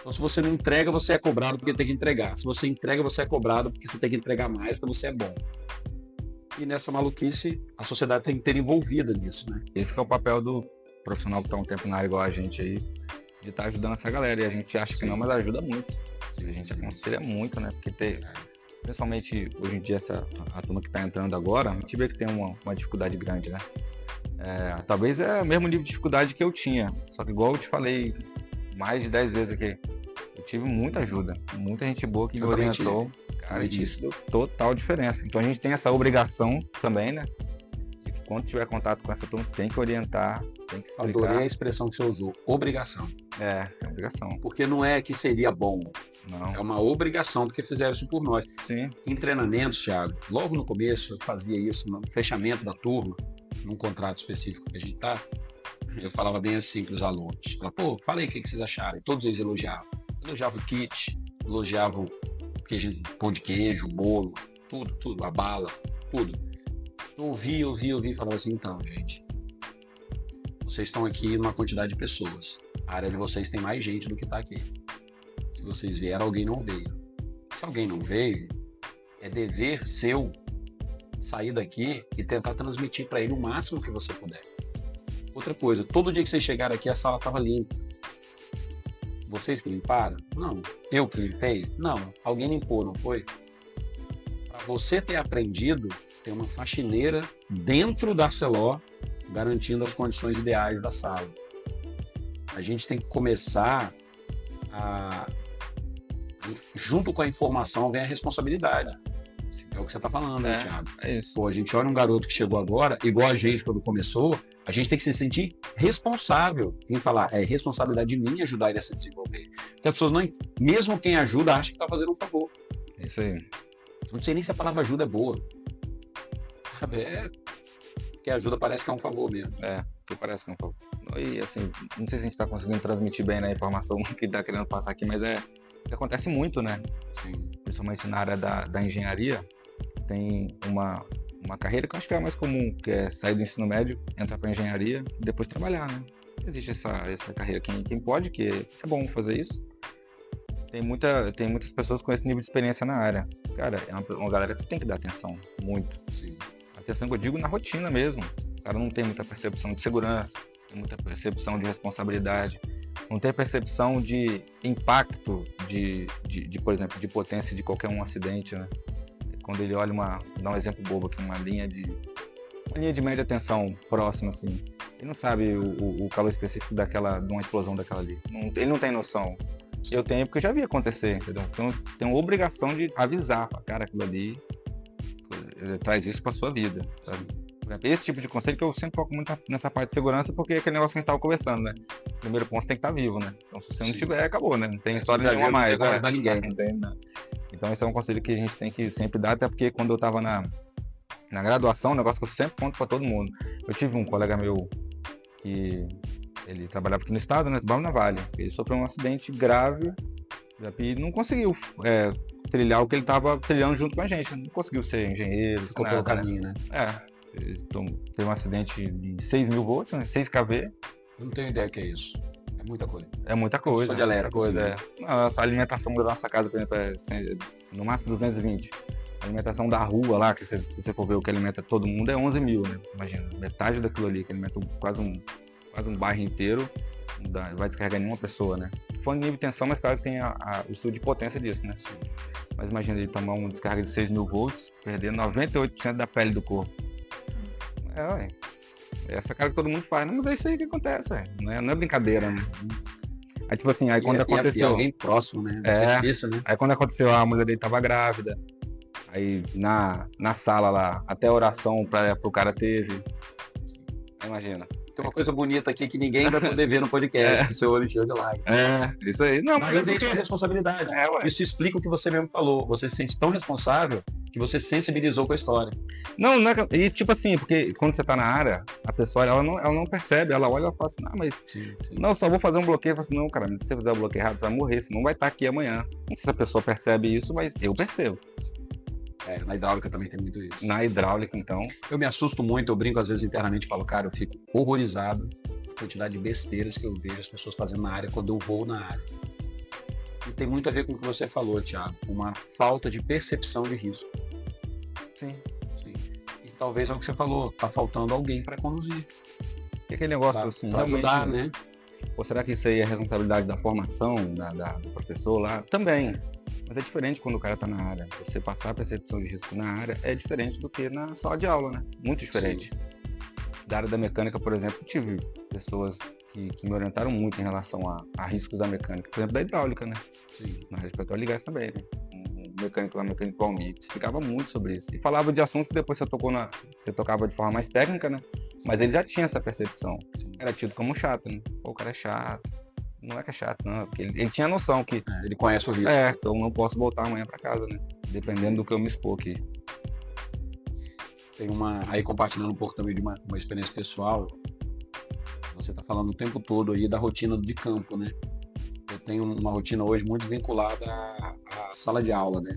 Então se você não entrega, você é cobrado porque tem que entregar. Se você entrega, você é cobrado porque você tem que entregar mais, porque você é bom. E nessa maluquice, a sociedade tem que ter envolvida nisso, né? Esse que é o papel do profissional que está um tempo na área igual a gente aí, de estar ajudando essa galera. E a gente acha que não, mas ajuda muito. A gente aconselha muito, né? Porque principalmente hoje em dia, a turma que está entrando agora, a gente vê que tem uma dificuldade grande, né? Talvez é o mesmo nível de dificuldade que eu tinha, só que igual eu te falei mais de 10 vezes aqui, eu tive muita ajuda, muita gente boa que me orientou, cara, e isso deu total diferença. Então a gente tem essa obrigação também, né? De que quando tiver contato com essa turma, tem que orientar, tem que explicar. Adorei a expressão que você usou, obrigação. É obrigação. Porque não é que seria bom, não. É uma obrigação, porque fizeram isso por nós. Sim. Em treinamentos, Thiago, logo no começo eu fazia isso, no fechamento da turma, num contrato específico que a gente tá, eu falava bem assim para os alunos. Falava, pô, fala aí o que vocês acharam. E todos eles elogiavam. Elogiavam o kit, elogiavam pão de queijo, bolo, tudo, a bala, tudo. Eu ouvi, falava assim, então, gente, vocês estão aqui numa quantidade de pessoas. A área de vocês tem mais gente do que está aqui. Se vocês vieram, alguém não veio. Se alguém não veio, é dever seu sair daqui e tentar transmitir para ele o máximo que você puder. Outra coisa, todo dia que vocês chegaram aqui, a sala estava limpa. Vocês que limparam? Não. Eu que limpei? Não. Alguém limpou, não foi? Para você ter aprendido, tem uma faxineira dentro da CELO garantindo as condições ideais da sala. A gente tem que começar junto com a informação vem a responsabilidade. É o que você está falando, né, Thiago? É isso. Pô, a gente olha um garoto que chegou agora, igual a gente quando começou, a gente tem que se sentir responsável em falar, é responsabilidade minha ajudar ele a se desenvolver. Porque as pessoas, mesmo quem ajuda, acha que está fazendo um favor. É isso aí. Não sei nem se a palavra ajuda é boa. Porque ajuda parece que é um favor mesmo. Que parece que é um favor. E assim, não sei se a gente está conseguindo transmitir bem, né, a informação que está querendo passar aqui, mas que acontece muito, né? Sim. Principalmente na área da engenharia, tem uma carreira que eu acho que é a mais comum, que é sair do ensino médio, entrar para engenharia e depois trabalhar, né? Existe essa carreira. Quem pode, que é bom fazer isso. Tem muitas pessoas com esse nível de experiência na área. Cara, é uma galera que você tem que dar atenção, muito. Sim. Atenção que eu digo na rotina mesmo. O cara não tem muita percepção de segurança, tem muita percepção de responsabilidade, não tem percepção de impacto de por exemplo, de potência de qualquer acidente, né? Quando ele olha dá um exemplo bobo aqui, uma linha de média tensão próxima, assim, ele não sabe o calor específico de uma explosão daquela ali. Ele não tem noção. Eu tenho porque eu já vi acontecer, entendeu? Então eu tenho a obrigação de avisar, cara, aquilo ali traz isso para sua vida, sabe? Esse tipo de conselho que eu sempre foco muito nessa parte de segurança, porque é aquele negócio que a gente estava conversando, né? Primeiro ponto, você tem que estar vivo, né? Então, se você não tiver, acabou, né? Não tem história nenhuma mais. Não dá ninguém. Não tem, né? Então, esse é um conselho que a gente tem que sempre dar, até porque quando eu estava na graduação, um negócio que eu sempre conto para todo mundo. Eu tive um colega meu que ele trabalhava aqui no estado, né? Trabalhava na Vale. Ele sofreu um acidente grave e não conseguiu trilhar o que ele estava trilhando junto com a gente. Não conseguiu ser engenheiro. Ficou pelo caminho, né? Então, teve um acidente de 6.000 volts, né? 6 kV. Eu não tenho ideia o que é isso. É muita coisa. É muita coisa. Só de alerta. Coisa, Nossa, a alimentação da nossa casa, por exemplo, no máximo 220. A alimentação da rua lá, que você for ver o que alimenta todo mundo, é 11.000, né? Imagina, metade daquilo ali, que alimenta quase um bairro inteiro, não vai descarregar nenhuma pessoa, né? Falando de nível de tensão, mas claro que tem o estudo de potência disso, né? Sim. Mas imagina ele tomar uma descarga de 6.000 volts, perder 98% da pele do corpo. Essa cara que todo mundo faz, mas é isso aí que acontece, não é brincadeira, né? Aí tipo assim, quando aconteceu... alguém próximo, né? Difícil, né? Aí quando aconteceu, a mulher dele tava grávida, aí na sala lá, até a oração pro cara teve. Imagina. Tem uma coisa bonita aqui que ninguém vai poder ver no podcast, o seu olho enxerga lá. Isso aí. Não, mas isso é responsabilidade. Isso explica o que você mesmo falou. Você se sente tão responsável que você sensibilizou com a história. Não é... E tipo assim, porque quando você tá na área, a pessoa, ela não percebe, ela olha e fala assim, mas... Sim. Não, só vou fazer um bloqueio. Eu falo assim, não, cara, se você fizer o bloqueio errado, você vai morrer, você não vai estar aqui amanhã. Não sei se a pessoa percebe isso, mas eu percebo. Na hidráulica também tem muito isso. Na hidráulica, então... Eu me assusto muito, eu brinco às vezes internamente e falo, cara, eu fico horrorizado com a quantidade de besteiras que eu vejo as pessoas fazendo na área quando eu vou na área. E tem muito a ver com o que você falou, Thiago, uma falta de percepção de risco. Sim. E talvez é o que você falou, tá faltando alguém para conduzir. E aquele negócio assim, pra ajudar, né? Ou será que isso aí é responsabilidade da formação, do professor lá? Também. Mas é diferente quando o cara tá na área. Você passar a percepção de risco na área é diferente do que na sala de aula, né? Muito diferente. Sim. Da área da mecânica, por exemplo, tive pessoas que me orientaram muito em relação a riscos da mecânica. Por exemplo, da hidráulica, né? Sim. Na área de petróleo e gás também, né? Um mecânico Valmir explicava muito sobre isso. E falava de assuntos que depois você tocava de forma mais técnica, né? Mas ele já tinha essa percepção. Sim. Era tido como chato, né? Pô, o cara é chato. Não é que é chato, não. Porque ele tinha noção que... ele conhece o risco. Então eu não posso voltar amanhã para casa, né? Dependendo do que eu me expor aqui. Tem aí compartilhando um pouco também de uma experiência pessoal, você está falando o tempo todo aí da rotina de campo, né? Eu tenho uma rotina hoje muito vinculada à sala de aula, né?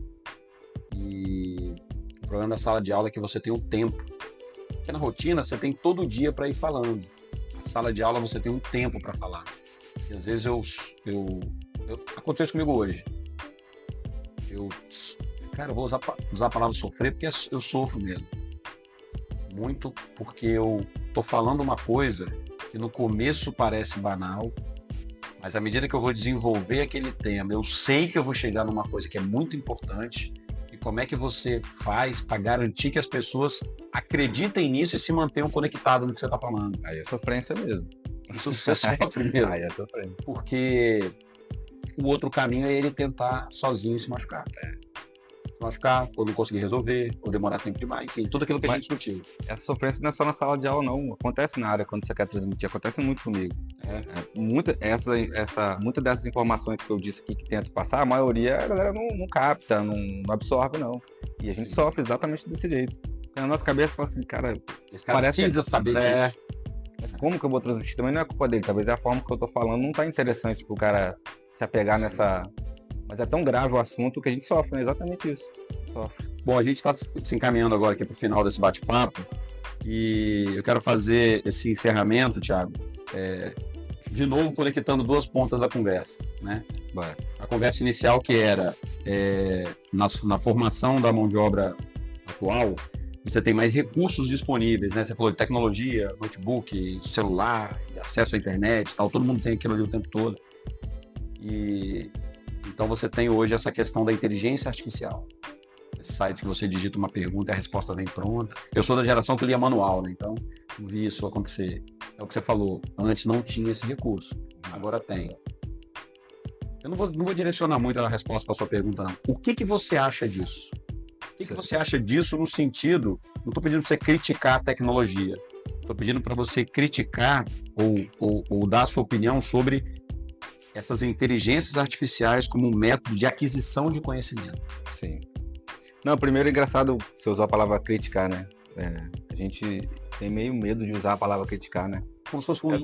E o problema da sala de aula é que você tem um tempo. Porque na rotina você tem todo dia para ir falando. Na sala de aula você tem um tempo para falar. E às vezes acontece comigo hoje. Eu vou usar a palavra sofrer porque eu sofro mesmo. Muito porque eu tô falando uma coisa que no começo parece banal, mas à medida que eu vou desenvolver aquele tema, eu sei que eu vou chegar numa coisa que é muito importante. E como é que você faz para garantir que as pessoas acreditem nisso e se mantenham conectadas no que você está falando? Aí é sofrência mesmo. Isso você sofre mesmo. Aí é sofrência. Porque o outro caminho é ele tentar sozinho se machucar. Machucar, ou não conseguir resolver, ou demorar tempo demais, enfim, tudo aquilo que a gente discutiu. Essa sofrência não é só na sala de aula, não. Acontece na área quando você quer transmitir, acontece muito comigo. Muitas dessas informações que eu disse aqui que tento passar, a maioria a galera não capta, não absorve, não. E a gente sofre exatamente desse jeito. Na nossa cabeça fala assim, cara, esse cara parece precisa saber como que eu vou transmitir? Também não é culpa dele, talvez a forma que eu tô falando não tá interessante pro cara se apegar nessa... Mas é tão grave o assunto que a gente sofre, né? Exatamente isso. Sofre. Bom, a gente está se encaminhando agora aqui para o final desse bate-papo e eu quero fazer esse encerramento, Thiago, de novo conectando duas pontas da conversa, né? A conversa inicial que era na formação da mão de obra atual, você tem mais recursos disponíveis, né? Você falou de tecnologia, notebook, celular, acesso à internet, tal, todo mundo tem aquilo ali o tempo todo. Então você tem hoje essa questão da inteligência artificial. Esse site que você digita uma pergunta e a resposta vem pronta. Eu sou da geração que lia manual, né? Então não vi isso acontecer. É o que você falou, antes não tinha esse recurso, agora tem. Eu não vou direcionar muito a resposta para a sua pergunta, não. O que você acha disso? O que você acha disso no sentido... Não estou pedindo para você criticar a tecnologia. Estou pedindo para você criticar ou dar a sua opinião sobre essas inteligências artificiais como um método de aquisição de conhecimento. Sim. Não, primeiro é engraçado você usar a palavra criticar, né? A gente tem meio medo de usar a palavra criticar, né? Como se fosse ruim.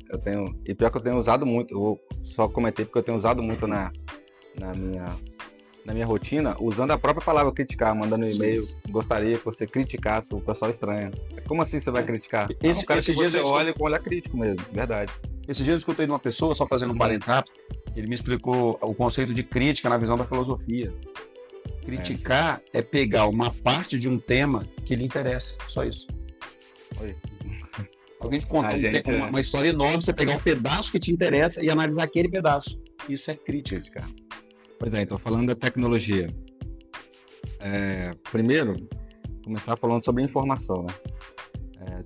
Eu tenho... E pior que eu tenho usado muito, eu só comentei porque eu tenho usado muito na minha rotina, usando a própria palavra criticar, mandando e-mail, gostaria que você criticasse, o pessoal estranha. Como assim você vai criticar? Esse cara que você olha com olhar crítico mesmo, verdade. Esses dias eu escutei de uma pessoa, só fazendo um parênteses rápido, ele me explicou o conceito de crítica na visão da filosofia. Criticar é pegar uma parte de um tema que lhe interessa, só isso. Oi. Alguém te conta uma história enorme, você pegar um pedaço que te interessa e analisar aquele pedaço. Isso é crítica. Pois é, então falando da tecnologia. Primeiro, começar falando sobre informação, né?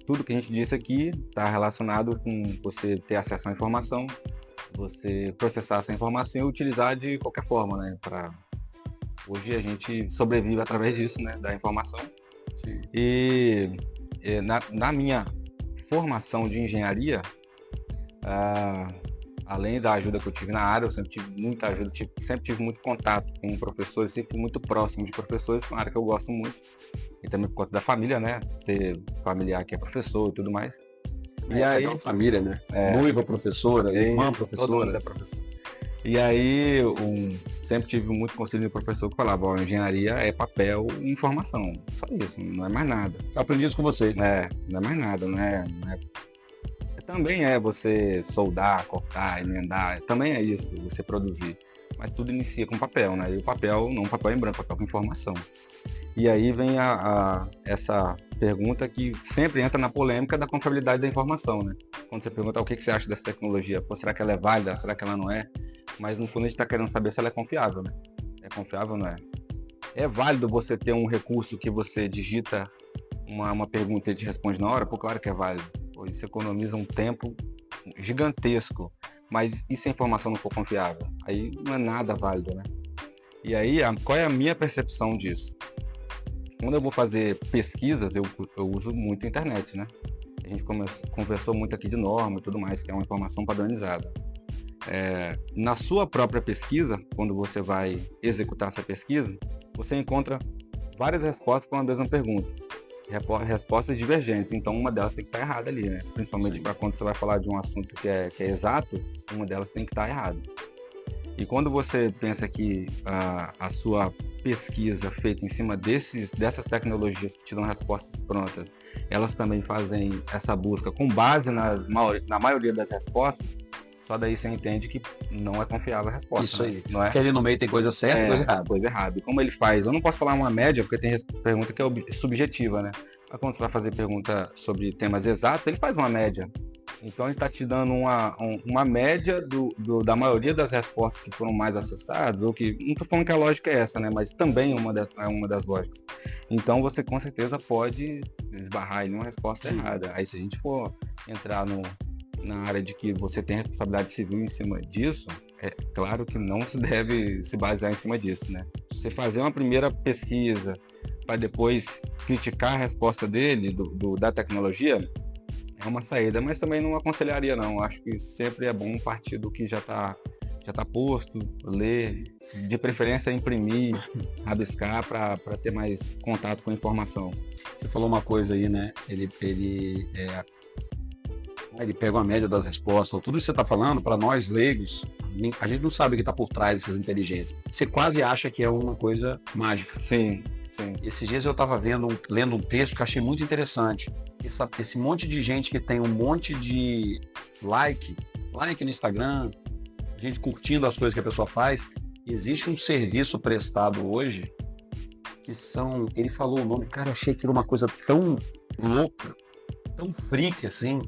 Tudo que a gente disse aqui está relacionado com você ter acesso à informação, você processar essa informação e utilizar de qualquer forma, né? Hoje a gente sobrevive através disso, né? Da informação. Sim. E na minha formação de engenharia, além da ajuda que eu tive na área, eu sempre tive muita ajuda, sempre tive muito contato com professores, sempre muito próximo de professores, uma área que eu gosto muito. E também por conta da família, né? Ter familiar que é professor e tudo mais. E aí, família, né? Noiva professora, irmã professora. E aí, sempre tive muito conselho de professor que falava, engenharia é papel e informação. Só isso, não é mais nada. Eu aprendi isso com você. Não é mais nada, não é... Também é você soldar, cortar, emendar, também é isso, você produzir. Mas tudo inicia com papel, né? E o papel, não papel em branco, papel com informação. E aí vem essa pergunta que sempre entra na polêmica da confiabilidade da informação, né? Quando você pergunta o que você acha dessa tecnologia, será que ela é válida, será que ela não é? Mas no fundo a gente está querendo saber se ela é confiável, né? É confiável ou não é? É válido você ter um recurso que você digita uma pergunta e te responde na hora? Pô, claro que é válido. Pô, isso economiza um tempo gigantesco. Mas e se a informação não for confiável? Aí não é nada válido, né? E aí, qual é a minha percepção disso? Quando eu vou fazer pesquisas, eu uso muito a internet, né? A gente conversou muito aqui de norma e tudo mais, que é uma informação padronizada. Na sua própria pesquisa, quando você vai executar essa pesquisa, você encontra várias respostas para uma mesma pergunta. Respostas divergentes, então uma delas tem que estar errada ali, né? Principalmente para quando você vai falar de um assunto que é exato, uma delas tem que estar errada. E quando você pensa que a sua pesquisa feita em cima dessas tecnologias que te dão respostas prontas, elas também fazem essa busca com base na maioria das respostas, só daí você entende que não é confiável a resposta. Isso aí. Não é? Porque ali no meio tem coisa certa e coisa errada. Coisa errada. E como ele faz? Eu não posso falar uma média, porque tem pergunta que é subjetiva, né? Mas quando você vai fazer pergunta sobre temas exatos, ele faz uma média. Então ele está te dando uma média da maioria das respostas que foram mais acessadas, ou que, não estou falando que a lógica é essa, né? Mas também é uma das lógicas. Então você com certeza pode esbarrar em uma resposta errada. Aí se a gente for entrar na área de que você tem responsabilidade civil em cima disso, é claro que não se deve se basear em cima disso, né? Você fazer uma primeira pesquisa para depois criticar a resposta dele, da tecnologia, é uma saída, mas também não aconselharia não. Acho que sempre é bom partir do que já tá posto, ler, de preferência imprimir, rabiscar para ter mais contato com a informação. Você falou uma coisa aí, né? Ele pega uma média das respostas. Tudo isso que você está falando, para nós leigos, a gente não sabe o que está por trás dessas inteligências. Você quase acha que é uma coisa mágica. Sim. Esses dias eu estava lendo um texto que eu achei muito interessante. Esse monte de gente que tem um monte de like no Instagram, gente curtindo as coisas que a pessoa faz. Existe um serviço prestado hoje que são... Ele falou o nome, cara, eu achei que era uma coisa tão louca, tão freak assim.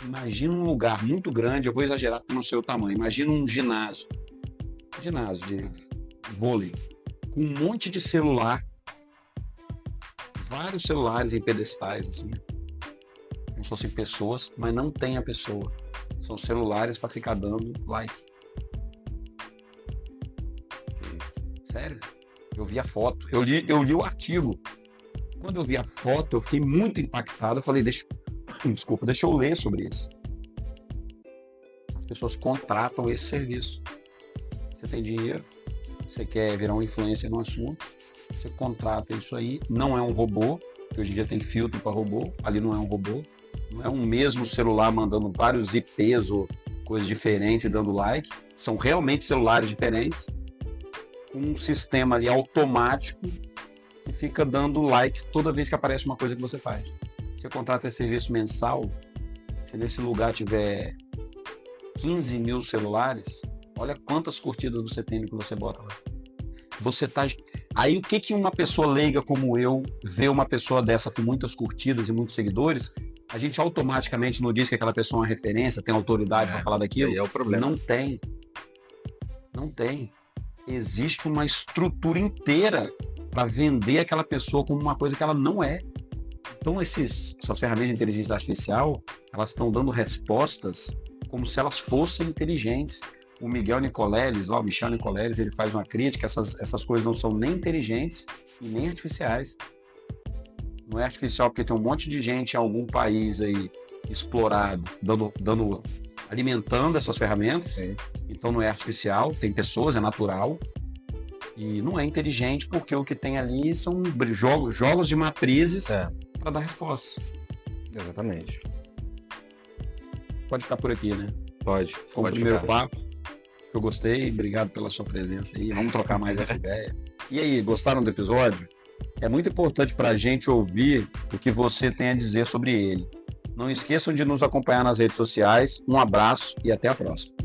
Imagina um lugar muito grande, eu vou exagerar porque não sei o tamanho. Imagina um ginásio de vôlei, com um monte de celular, vários celulares em pedestais, assim, como se fossem pessoas, mas não tem a pessoa. São celulares para ficar dando like. Sério? Eu vi a foto, eu li o artigo. Quando eu vi a foto, eu fiquei muito impactado. Eu falei, deixa eu ler sobre isso. As pessoas contratam esse serviço. Você tem dinheiro, você quer virar um influencer no assunto, você contrata isso aí. Não é um robô, que hoje em dia tem filtro para robô. Ali não é um robô. Não é um mesmo celular mandando vários IPs ou coisas diferentes e dando like. São realmente celulares diferentes, com um sistema ali automático que fica dando like toda vez que aparece uma coisa que você faz. Você contrata esse serviço mensal, se nesse lugar tiver 15 mil celulares, olha quantas curtidas você tem no que você bota lá. Aí o que uma pessoa leiga como eu vê uma pessoa dessa com muitas curtidas e muitos seguidores, a gente automaticamente não diz que aquela pessoa é uma referência, tem autoridade para falar daquilo? É o problema. Não tem. Existe uma estrutura inteira para vender aquela pessoa como uma coisa que ela não é. Então essas ferramentas de inteligência artificial, elas estão dando respostas como se elas fossem inteligentes. O Michel Nicoleles, ele faz uma crítica, essas coisas não são nem inteligentes e nem artificiais. Não é artificial porque tem um monte de gente em algum país aí explorado, alimentando essas ferramentas. Sim. Então não é artificial, tem pessoas, é natural. E não é inteligente porque o que tem ali são jogos de matrizes para dar respostas. Exatamente. Pode ficar por aqui, né? Pode. Foi o primeiro papo. Eu gostei, obrigado pela sua presença aí. Vamos trocar mais essa ideia. E aí, gostaram do episódio? É muito importante para a gente ouvir o que você tem a dizer sobre ele. Não esqueçam de nos acompanhar nas redes sociais. Um abraço e até a próxima.